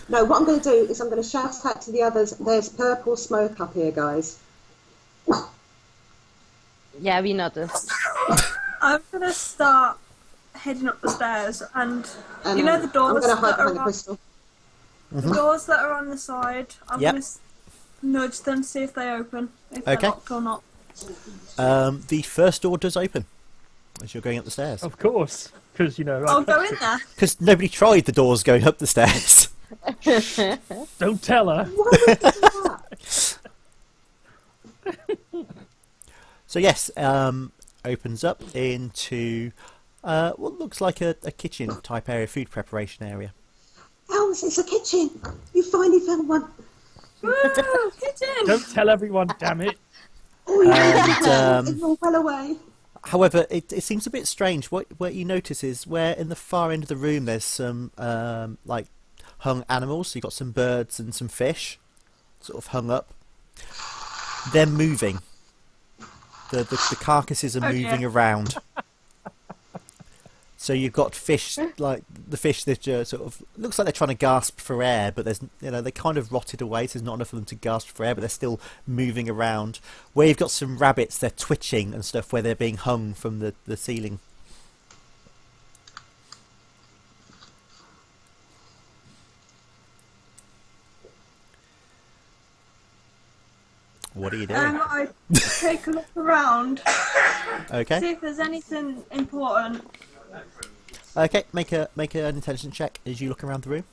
no, what I'm going to do is I'm going to shout out to the others, there's purple smoke up here, guys. Yeah, we noticed. I'm going to start heading up the stairs, and you know the I'm doors going to hide that behind the are crystal. the doors that are on the side. I'm Yep. going to nudge them, see if they open, if they're Okay. locked or not. The first door does open as you're going up the stairs. Of course, because you know. I'll go in there. Because nobody tried the doors going up the stairs. Don't tell her. Why would you do that? So yes, opens up into what looks like a kitchen type area, food preparation area. Alice, it's a kitchen. You finally found one. Woo! Kitchen! Don't tell everyone, damn it. Oh, you And, it's all well away. However, it seems a bit strange. What you notice is where in the far end of the room there's some like hung animals. So you've got some birds and some fish sort of hung up. They're moving. The carcasses are moving around. So you've got fish, like the fish that sort of looks like they're trying to gasp for air, but there's they kind of rotted away, so there's not enough of them to gasp for air, but they're still moving around. Where you've got some rabbits, they're twitching and stuff, where they're being hung from the ceiling. What are you doing? I take a look around, see Okay. if there's anything important. Okay. Make an intelligence check as you look around the room.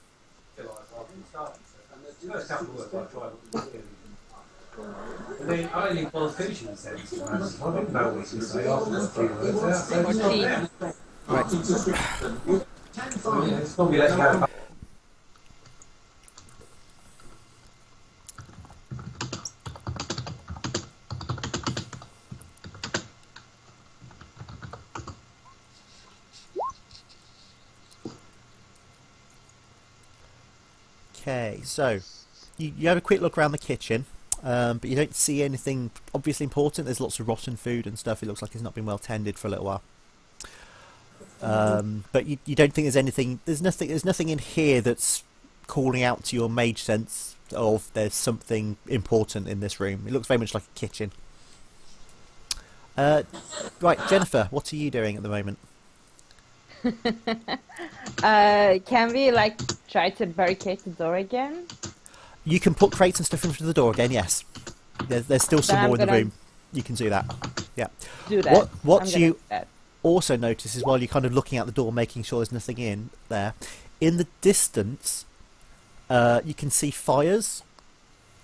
I only was finishing the sentence. I didn't know what to say after the few words. It's probably less about. Okay, so you have a quick look around the kitchen, but you don't see anything obviously important. There's lots of rotten food and stuff. It looks like it's not been well tended for a little while. But you don't think there's anything. There's nothing in here that's calling out to your mage sense of there's something important in this room. It looks very much like a kitchen. Right, Jennifer, what are you doing at the moment? Can we like try to barricade the door again? You can put crates and stuff in front of the door again. Yes, there's still some Then I'm more in the gonna room. You can do that. Yeah. Do that. What I'm gonna you do that. also notice is while you're kind of looking out the door, making sure there's nothing in there, in the distance, you can see fires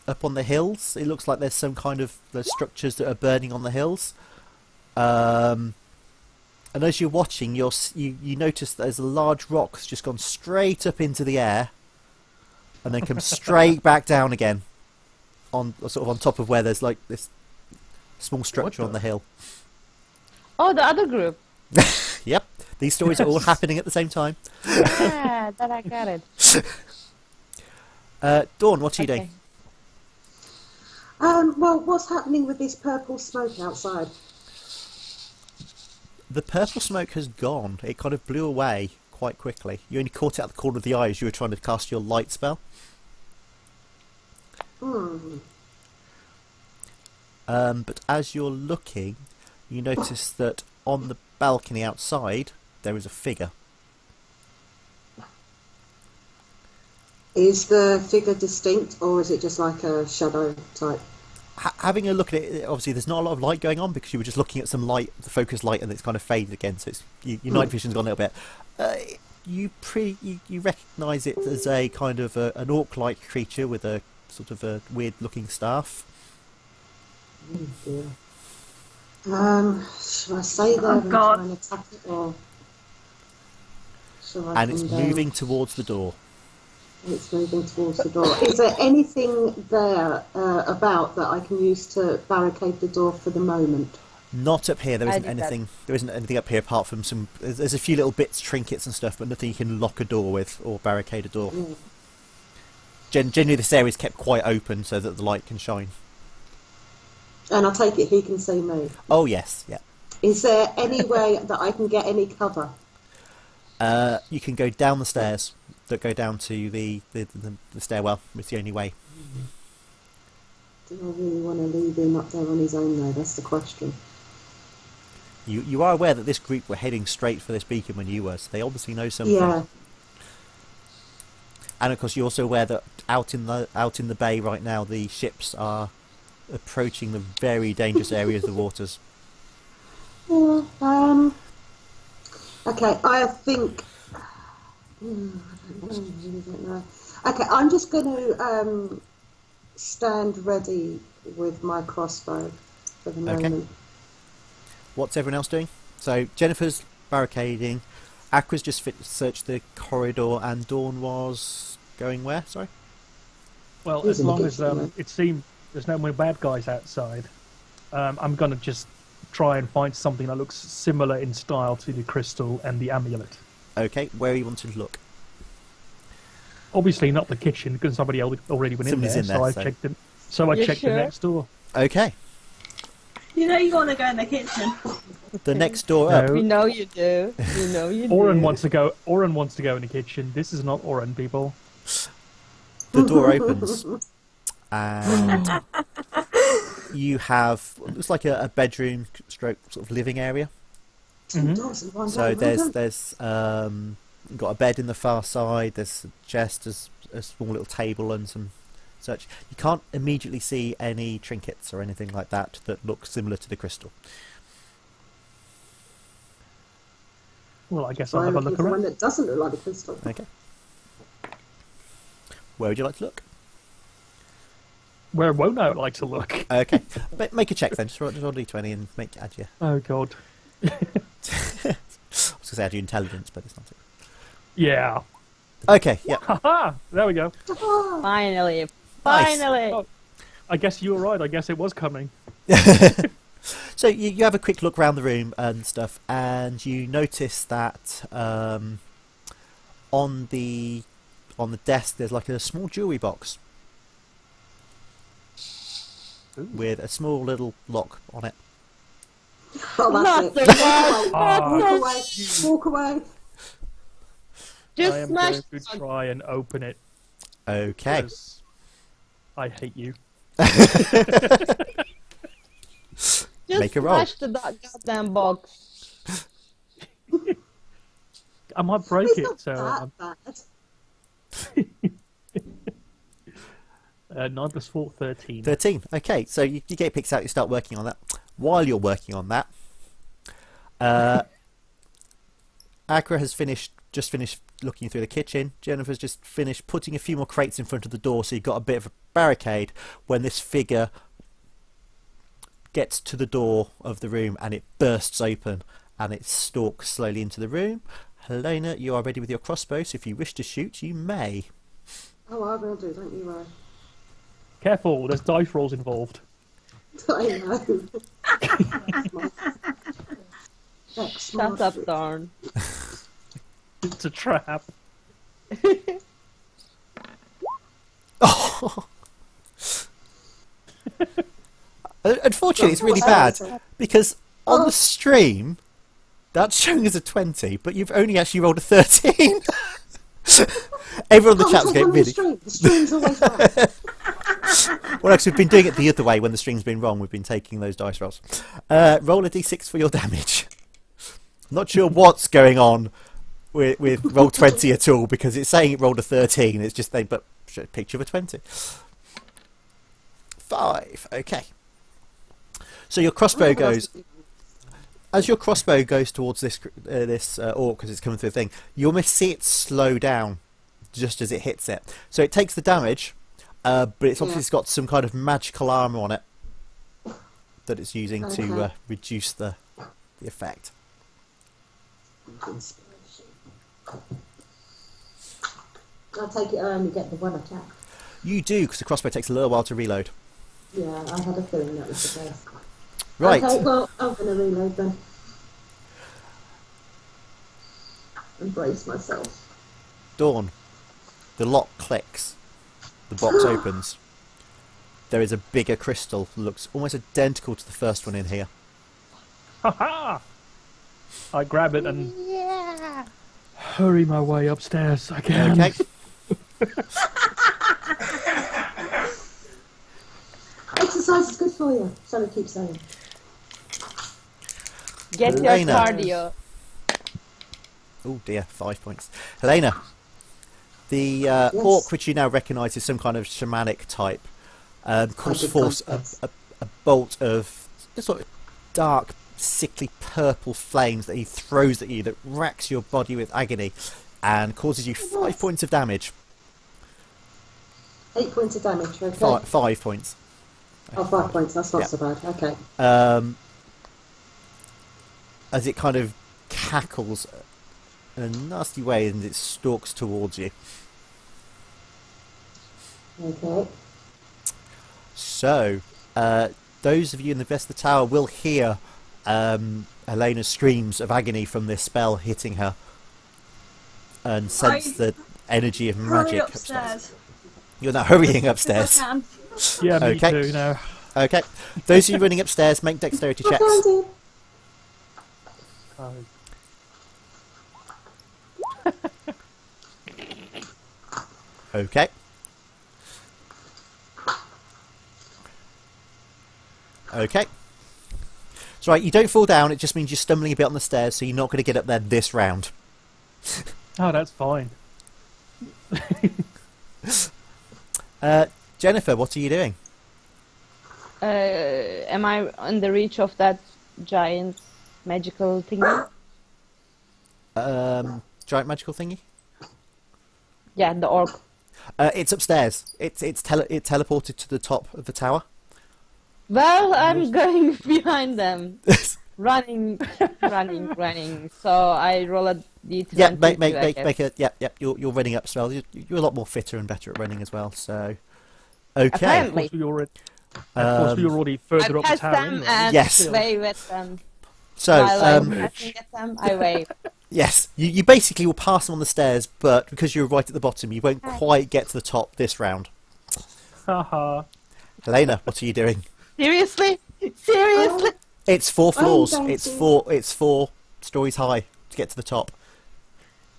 up on the hills. It looks like there's some kind of structures that are burning on the hills. And as you're watching, you notice that there's a large rock that's just gone straight up into the air, and then comes straight back down again, on top of where there's like this small structure on the hill. Oh, the other group. Yep, these stories are all happening at the same time. Yeah, that I got it. Dawn, what are you Okay. doing? Well, what's happening with this purple smoke outside? The purple smoke has gone. It kind of blew away quite quickly. You only caught it at the corner of the eye as you were trying to cast your light spell. But as you're looking, you notice that on the balcony outside there is a figure. Is the figure distinct, or is it just like a shadow type? Having a look at it, obviously there's not a lot of light going on because you were just looking at some light, the focused light, and it's kind of faded again. So it's, your night vision's gone a little bit. You recognise it as a kind of an orc-like creature with a sort of a weird-looking staff. Oh dear. Shall I stay there and God. try and attack it, or shall I And come it's down? moving towards the door. It's moving towards the door. Is there anything there about that I can use to barricade the door for the moment? Not up here. There I isn't did that. anything. There isn't anything up here apart from some. There's a few little bits, trinkets and stuff, but nothing you can lock a door with or barricade a door. Mm. Generally, this area is kept quite open so that the light can shine. And I take it he can see me. Oh yes, yeah. Is there any way that I can get any cover? You can go down the stairs that go down to the stairwell. It's the only way. Do I really want to leave him up there on his own though? That's the question. You are aware that this group were heading straight for this beacon when you were, so they obviously know something. Yeah. And of course, you're also aware that out in the bay right now, the ships are approaching the very dangerous area of the waters. Yeah. Okay, I think. I don't know. Okay, I'm just going to stand ready with my crossbow for the Okay. moment. What's everyone else doing? So Jennifer's barricading, Aqua's just searched the corridor, and Dawn was going where? Sorry. Well, Who's as in the long as kitchen, then? it seems there's no more bad guys outside, I'm gonna just try and find something that looks similar in style to the crystal and the amulet. Okay, where you want to look? Obviously not the kitchen because somebody already went Somebody's in there, in there, so I so- checked it. So I You checked sure? the next door. Okay, You know you want to go in the kitchen. the next door up. No. We know you do. You know you do. Oren wants to go. Oren wants to go in the kitchen. This is not Oren, people. The door opens, and you have it looks like a bedroom stroke sort of living area. Two doors in one So day, well there's you've got a bed in the far side. There's a chest, there's a small little table and some such. You can't immediately see any trinkets or anything like that that look similar to the crystal. Well, I guess done. I'll have a I'm look looking for one around. that doesn't look like a crystal. Okay. Where would you like to look? Where won't I like to look? Okay, but make a check then. Just roll d20 and add your. Oh God. I was going to say add your intelligence, but it's not it. Yeah. Okay, yeah. Haha. There we go. Finally. Nice. Finally. Oh, I guess you were right. I guess it was coming. So you have a quick look around the room and stuff, and you notice that on the desk there's like a small jewelry box with a small little lock on it. Oh, Not that's the it. one. Ah, Walk away. Walk away. I Just am smash going to try and open it. Okay. 'Cause I hate you. Just Make a roll. smash the goddamn box. I might break It's it. not So that bad. 9 + 4, 13. 13. Okay, so you get your picks out, you start working on that. While you're working on that, Akra has just finished looking through the kitchen. Jennifer's just finished putting a few more crates in front of the door, so you've got a bit of a barricade when this figure gets to the door of the room and it bursts open and it stalks slowly into the room. Helena, you are ready with your crossbow, so if you wish to shoot, you may. Oh, I will do, don't you worry. Careful, there's dice rolls involved. I know. Shut up, darn. It's a trap. Oh. Unfortunately, it's really bad because on the stream that's showing as a 20, but you've only actually rolled a 13. Everyone in the chat's getting really. The stream's always right. Well, actually, we've been doing it the other way. When the string's been wrong, we've been taking those dice rolls. Roll a d6 for your damage. Not sure what's going on with roll 20 at all, because it's saying it rolled a 13. It's just but picture of a 20. 5. Okay. So your crossbow goes. As your crossbow goes towards this orc, because it's coming through the thing, you almost see it slow down just as it hits it. So it takes the damage, but it's obviously got some kind of magical armor on it that it's using to reduce the effect. I take it I only get the one attack. You do, because the crossbow takes a little while to reload. Yeah, I had a feeling that was the case. Right. Okay, well, I'm going to reload then. Embrace myself. Dawn. The lock clicks. The box opens. There is a bigger crystal that looks almost identical to the first one in here. Ha ha! I grab it and hurry my way upstairs again. Okay. Exercise is good for you, Sally keeps saying. Get your Helena. cardio. Oh dear, 5 points. Helena, the orc, which you now recognise as some kind of shamanic type, calls forth a bolt of sort of dark, sickly purple flames that he throws at you that racks your body with agony and causes you 5 points of damage. 8 points of damage, okay. 5 points. Oh, 5 points, that's not so bad, okay. As it kind of cackles in a nasty way and it stalks towards you. Okay. So, those of you in the rest of the tower will hear Helena's screams of agony from this spell hitting her and sense the energy of Hurry magic upstairs. You're now hurrying upstairs. If I can. Yeah, me Okay. too now. Okay. Those of you running upstairs, make dexterity I checks. found it. Okay. Okay. It's right, you don't fall down, it just means you're stumbling a bit on the stairs, so you're not going to get up there this round. Oh, that's fine. Jennifer, what are you doing? Am I on the reach of that giant magical thingy? Giant magical thingy? Yeah, the orc. It's upstairs. It teleported to the top of the tower. Well, I'm going behind them. Running. So I roll a d20. Yeah, make a You're running up as well. You're a lot more fitter and better at running as well. So, okay. Of Apparently. course, we were already further I up the pass tower them anyway. and Yes. wave at them. So, While I'm passing at them, I wave. yes, you basically will pass them on the stairs, but because you're right at the bottom, you won't quite get to the top this round. Haha. Helena, what are you doing? Seriously? Seriously? It's 4 floors. going It's to- four stories high to get to the top.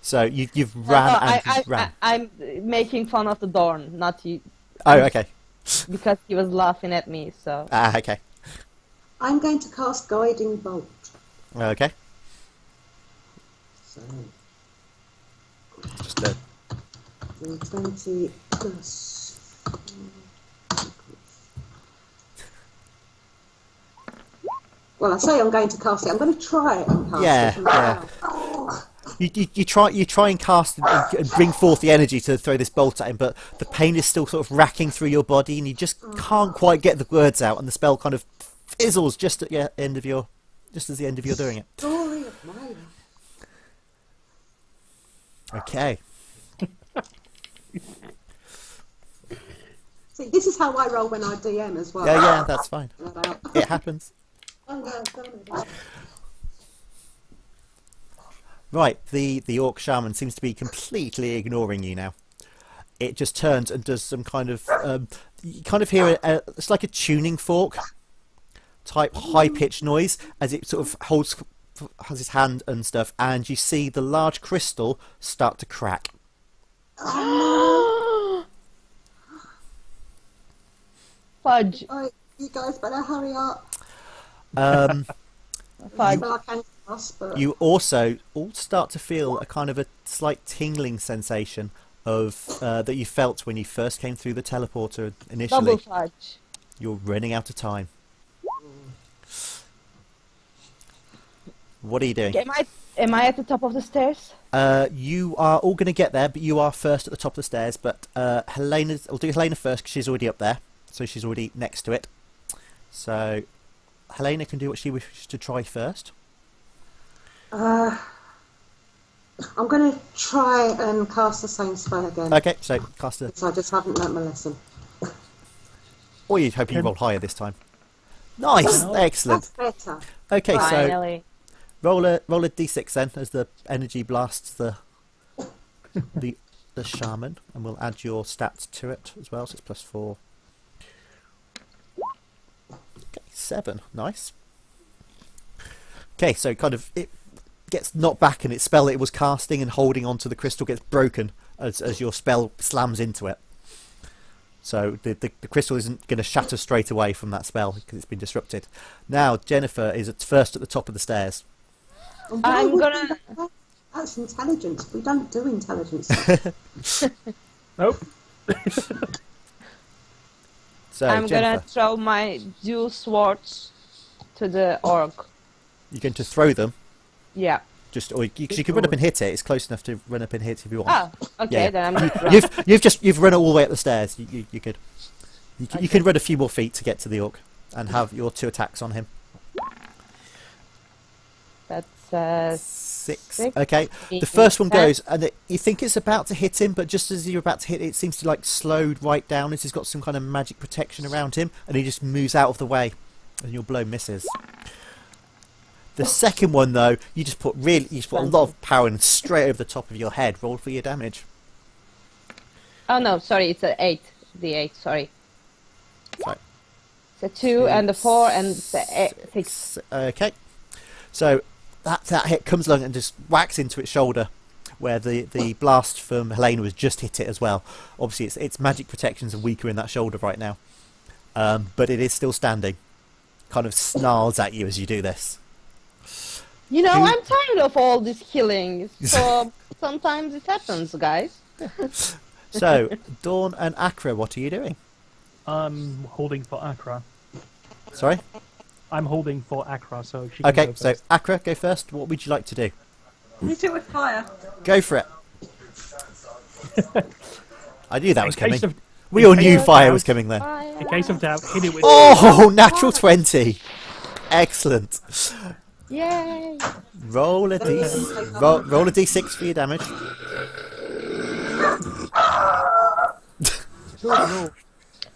So you've ran and ran. I'm making fun of the Dorn, not you, Oh, okay. because he was laughing at me. So Okay. I'm going to cast Guiding Bolt. Okay. So, Just 20 plus. Well, I say I'm going to cast it. I'm going to try it and cast Yeah, it. yeah. You try and cast and bring forth the energy to throw this bolt at him, but the pain is still sort of racking through your body, and you just can't quite get the words out, and the spell kind of fizzles just at the end of your doing it. Story of my life. Okay. See, this is how I roll when I DM as well. Yeah, that's fine. It happens. Oh, no, I've done it. Right, the orc shaman seems to be completely ignoring you now. It just turns and does some kind of you kind of hear it's like a tuning fork type high pitched noise as it sort of has his hand and stuff, and you see the large crystal start to crack. fudge, Right, you guys better hurry up. fudge. Well, I can cast, but You also all start to feel a kind of a slight tingling sensation of that you felt when you first came through the teleporter initially. Double fudge. You're running out of time. What are you doing? Am I at the top of the stairs? You are all going to get there, but you are first at the top of the stairs. But I'll do Helena first because she's already up there, so she's already next to it. So Helena can do what she wishes to try first. I'm going to try and cast the same spell again. Okay, so cast a... So I just haven't learnt my lesson. Or you'd hope you roll higher this time. Nice! Excellent. That's better. Okay, so Finally. roll a d6 then, as the energy blasts the shaman, and we'll add your stats to it as well, so it's plus 4. Okay, 7. Nice. Okay, so kind of it gets knocked back, and its spell it was casting and holding onto the crystal gets broken as your spell slams into it. So the crystal isn't going to shatter straight away from that spell because it's been disrupted. Now Jennifer is first at the top of the stairs. And why I'm would gonna- we- That's intelligence. We don't do intelligence. Nope. So I'm Jennifer, gonna throw my dual swords to the orc. you're going to throw them. Yeah. Or you can run up and hit it. It's close enough to run up and hit if you want. Oh, okay, Yeah. then I'm gonna You've run all the way up the stairs. You can run a few more feet to get to the orc and have your 2 attacks on him. That's 6. 6. Okay. The first one goes, and you think it's about to hit him, but just as you're about to hit it, it seems to like slowed right down as he's got some kind of magic protection around him, and he just moves out of the way, and your blow misses. The second one, though, you just put a lot of power in straight over the top of your head. Roll for your damage. Oh no, sorry, it's a 8. D8, sorry. Sorry. It's a 2 and a 4 and it's a 6. Okay. So that hit comes along and just whacks into its shoulder, where the blast from Helena has just hit it as well. Obviously, its magic protections are weaker in that shoulder right now, but it is still standing. Kind of snarls at you as you do this. You know, I'm tired of all this killing, so sometimes it happens, guys. So, Dawn and Akra, what are you doing? I'm holding for Accra. Sorry? I'm holding for Accra, so she can Okay, go so first. Akra, go first. What would you like to do? Hit it with fire. Go for it. I knew that was In case coming. of- We all in knew case of fire doubt- was coming then. In case of doubt, hit it with. Oh, natural 20. Excellent. Yay! Roll a d6 for your damage.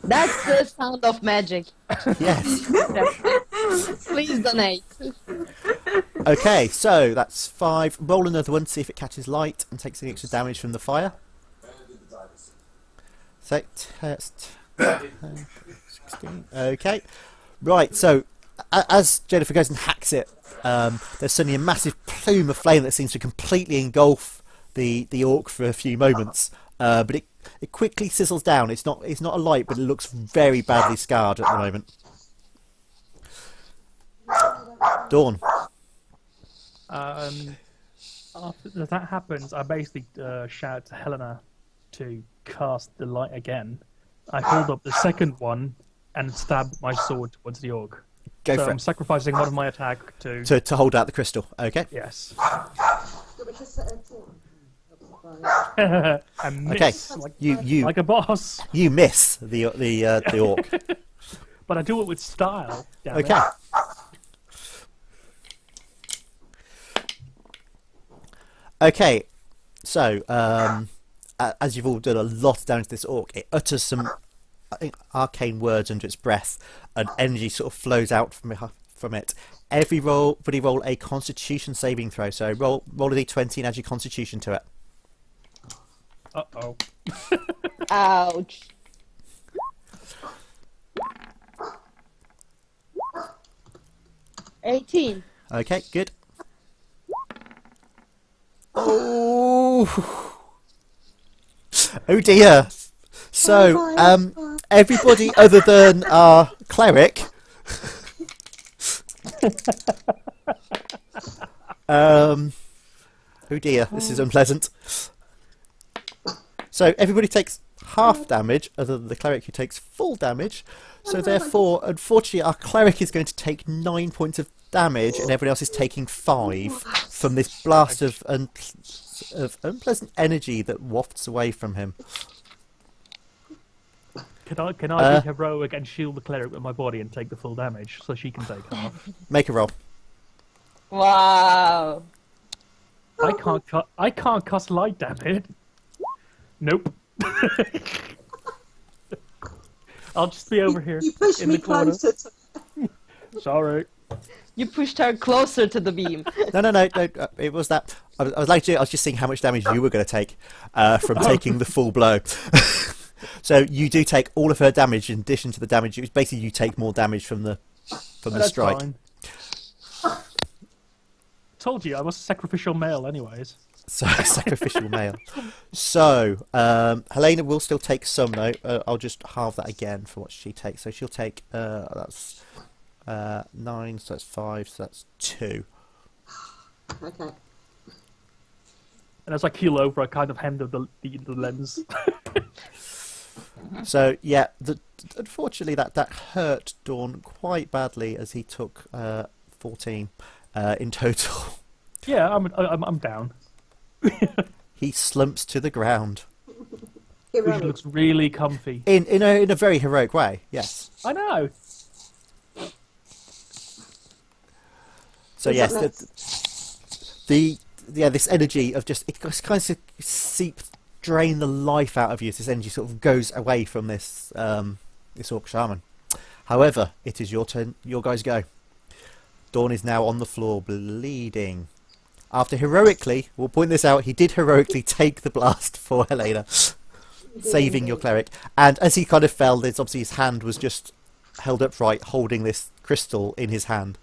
That's the sound of magic. Yes. Please donate. Okay, so that's 5. Roll another one, see if it catches light and takes any extra damage from the fire. So, test. 16. Okay. Right, so as Jennifer goes and hacks it, there's suddenly a massive plume of flame that seems to completely engulf the orc for a few moments. But it quickly sizzles down. It's not alight, but it looks very badly scarred at the moment. Dawn. After that happens, I basically shout to Helena to cast the light again. I hold up the second one and stab my sword towards the orc. Go So for I'm it. sacrificing one of my attack to... To hold out the crystal. Okay. Yes. Right. I Okay. miss You like a boss. you miss the orc. But I do it with style. Damn it. Okay. Okay. So as you've all done a lot of damage to this orc, it utters some, I think, arcane words under its breath, and energy sort of flows out from it. Everybody roll a Constitution saving throw. So roll a d20 and add your Constitution to it. Uh-oh. Ouch. $18. Okay, good. Oh, oh dear. So, everybody other than our cleric. Oh dear, this is unpleasant. So everybody takes half damage, other than the cleric who takes full damage. So therefore, unfortunately, our cleric is going to take 9 points of damage, and everyone else is taking 5 from this blast of unpleasant energy that wafts away from him. Can I be heroic and shield the cleric with my body and take the full damage so she can take half? Make a roll. Wow. I can't cast light damage. Nope. I'll just be over here You push in me the corner. closer to... Sorry. You pushed her closer to the beam. No. It was that. I was just seeing how much damage you were going to take from taking the full blow. So you do take all of her damage in addition to the damage. Basically, you take more damage from the That's strike. fine. Told you I was a sacrificial male, anyways. So sacrificial male. So Helena will still take some though. I'll just halve that again for what she takes. So she'll take that's 9. So that's 5. So that's 2. Okay. And as I keel over, I kind of handle the lens. So yeah, unfortunately that hurt Dawn quite badly as he took 14 in total. Yeah, I'm down. He slumps to the ground Which Heroic. looks really comfy. in a very heroic way. Yes. I know. So Who's yes, up next? this energy of just it just kind of drain the life out of you. This energy sort of goes away from this orc shaman. However, it is your turn. Your guys go. Dawn is now on the floor, bleeding. After heroically, we'll point this out, he did heroically take the blast for Helena, saving your cleric. And as he kind of fell, there's obviously his hand was just held upright, holding this crystal in his hand.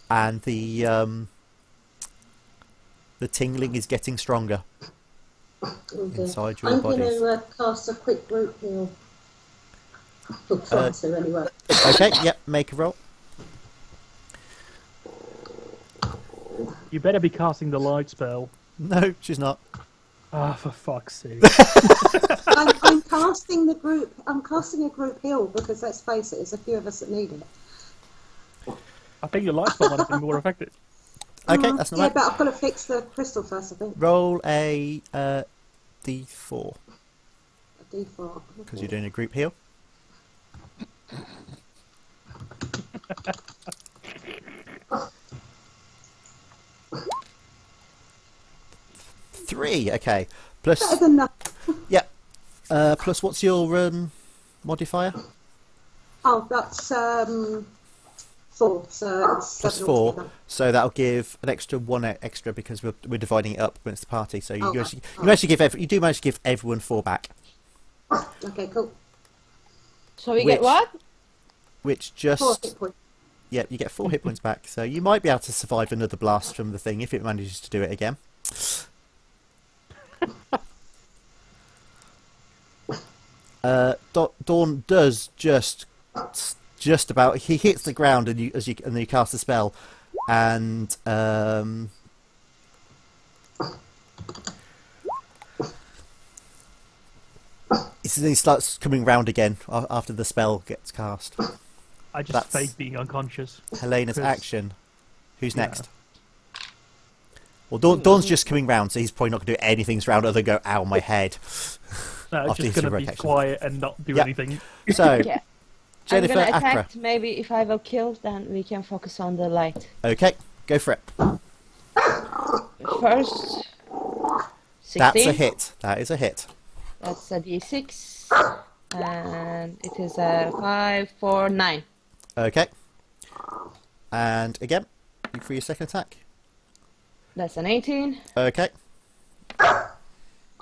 And the tingling is getting stronger inside your I'm bodies. going to cast a quick group heal. Or try to, anyway. Okay, yep, make a roll. You better be casting the light spell. No, she's not. Ah, for fuck's sake. I'm casting the group. I'm casting a group heal because let's face it, there's a few of us that need it. I think your light spell might have been more effective. Okay, that's not Yeah, bad. but I've got to fix the crystal first, I think. Roll a D4 A D4. because you're doing a group heal. Three, okay. Better Plus, than nothing. yep. Plus, what's your modifier? Oh, that's 4. So it's Plus 7 4. altogether. So that'll give an extra 1 extra because we're dividing it up against the party. So you Oh, actually, oh. you actually give you do manage to give everyone 4 back, Okay, cool. So we Which- get what? which 4 just hit points. yeah, you get 4 hit points back. So you might be able to survive another blast from the thing if it manages to do it again. Dawn does just about. He hits the ground and then you cast a spell, and he starts coming round again after the spell gets cast. I just That's- fake being unconscious. Helena's 'Cause- action. Who's Yeah. next? Well, Dawn's just coming round, so he's probably not going to do anything round other than go, ow, my head. No, After it's his just going to heroic be action. quiet and not do Yep. anything. So, Yeah. Jennifer, I'm gonna Accra. attack. Maybe if I will kill, then we can focus on the light. Okay, go for it. First, 16. That's a hit. That is a hit. That's a d6. And it is a 5, 4, 9. Okay. And again, for your second attack. That's an 18. Okay.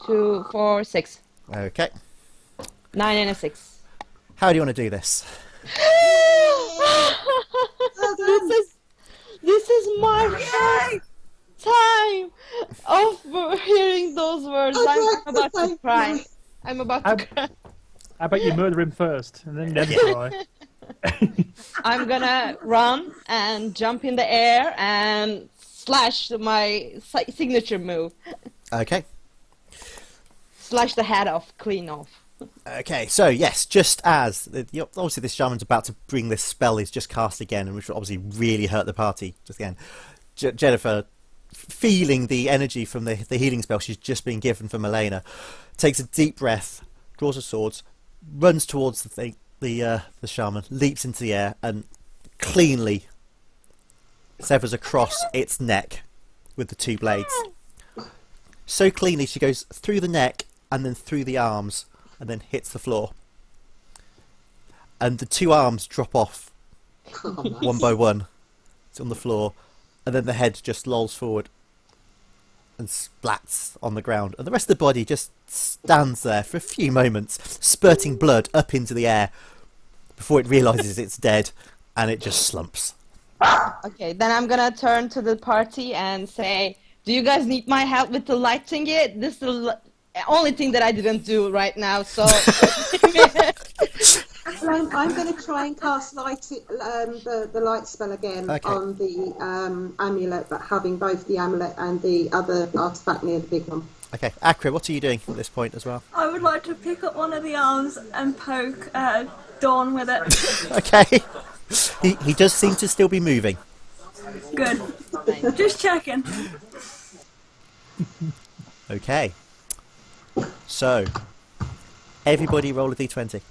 2, 4, 6. Okay. 9 and a 6. How do you want to do this? This is my first time of hearing those words. I'm about to cry. I'm about to cry. How about you murder him first and then try? I'm gonna run and jump in the air and slash my signature move. Okay. Slash the head off, clean off. Okay, so yes, just as obviously this shaman's about to bring this spell he's just cast again, and which will obviously really hurt the party just again. Jennifer, feeling the energy from the healing spell she's just been given from Elena, takes a deep breath, draws her swords, runs towards the shaman, leaps into the air, and cleanly severs across its neck with the two blades. So cleanly, she goes through the neck and then through the arms and then hits the floor. And the two arms drop off one by one. It's on the floor. And then the head just lolls forward and splats on the ground. And the rest of the body just stands there for a few moments, spurting blood up into the air before it realises it's dead, and it just slumps. Okay, then I'm gonna turn to the party and say, do you guys need my help with the lighting it? This is the only thing that I didn't do right now, so... Well, I'm going to try and cast the light spell again on the amulet, but having both the amulet and the other artifact near the big one. Okay, Akra, what are you doing at this point as well? I would like to pick up one of the arms and poke Dawn with it. Okay. He does seem to still be moving. Good. Just checking. Okay. So, everybody roll a d20.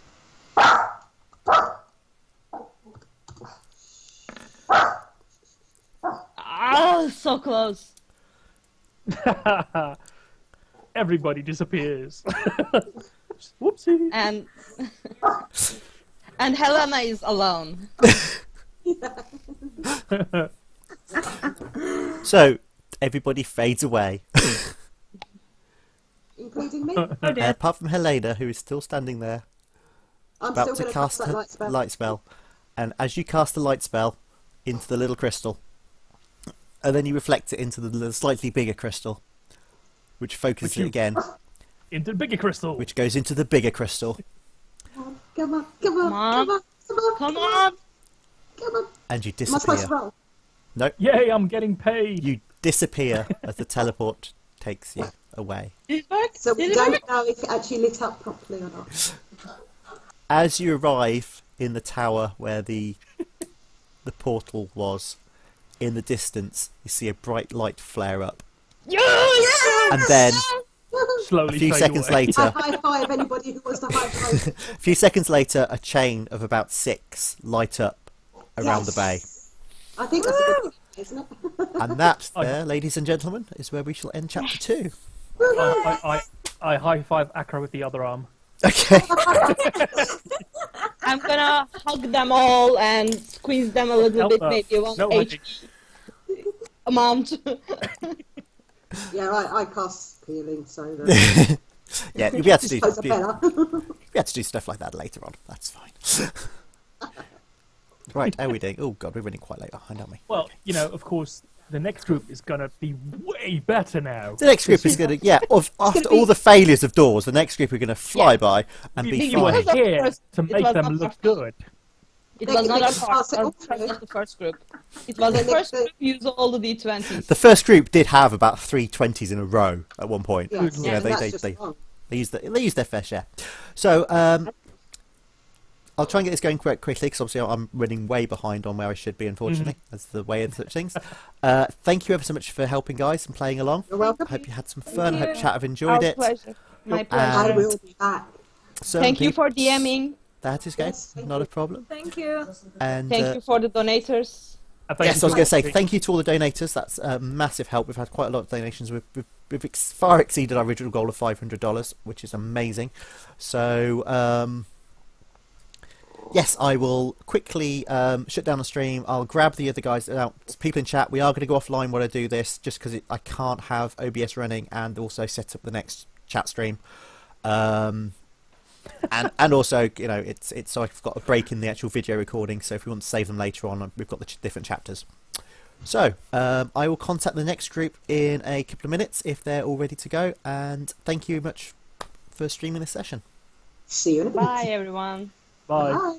Ah, so close. Everybody disappears. Whoopsie. And Helena is alone. So, everybody fades away. Including me? Apart from Helena, who is still standing there, I'm about still to going to cast that a light spell. light spell. And as you cast the light spell into the little crystal, and then you reflect it into the slightly bigger crystal, which focuses it again, Into the bigger crystal. which goes into the bigger crystal, Come on, come on, Come on. come on, come on, Come on! come on. and you Am I supposed to disappear. roll? Nope, Yay, I'm getting paid. you disappear as the teleport takes you away. Did it work? So we Did it don't work? know if it actually lit up properly or not. As you arrive in the tower where the portal was, in the distance you see a bright light flare up, Yes! and then Slowly a few fade seconds away. later, High five anybody who wants to high five. a few seconds later, a chain of about 6 light up around the bay. I think that's a good thing, isn't it? And that, there, ladies and gentlemen, is where we shall end chapter 2. I high five Akra with the other arm. Okay. I'm gonna hug them all and squeeze them a little bit, maybe one No HP amount. Yeah, I cast healing, so that Yeah, you'll be able to do, those are better. be able to do stuff like that later on. That's fine. Right, how are we doing? Oh god, we're running quite late behind, aren't we? Well, you know, of course, the next group is gonna be way better now. The next group is going to, after be- all the failures of doors, the next group are going to fly by and be You were fine. was here first- to it make was them not look our fault. good. It They was not can our part. pass it Our all part through. was the first group. It was the They first next- group used all the D20s. The first group did have about 3 20s in a row at one point. Yes, Yeah, and they that's just wrong. use their fair share. So, I'll try and get this going quite quickly because obviously I'm running way behind on where I should be, unfortunately. That's the way of such things. Thank you ever so much for helping, guys, and playing along. You're welcome. Hope you had some fun. you. Hope chat have enjoyed Our it. pleasure. My And- pleasure. I will be back. So Thank you for peeps, DMing. That is good. Yes, thank Not you. a problem. Thank you. And Thank you for the donators. yes, I was going to say thank you to all the donators. That's a massive help. We've had quite a lot of donations. We've far exceeded our original goal of $500, which is amazing. So, yes, I will quickly shut down the stream. I'll grab the other guys out, people in chat. We are going to go offline while I do this, just because I can't have OBS running and also set up the next chat stream. And also, you know, it's so I've got a break in the actual video recording. So if we want to save them later on, we've got the different chapters. So I will contact the next group in a couple of minutes if they're all ready to go. And thank you much for streaming this session. See you in a bit. Bye, everyone. Bye. Bye.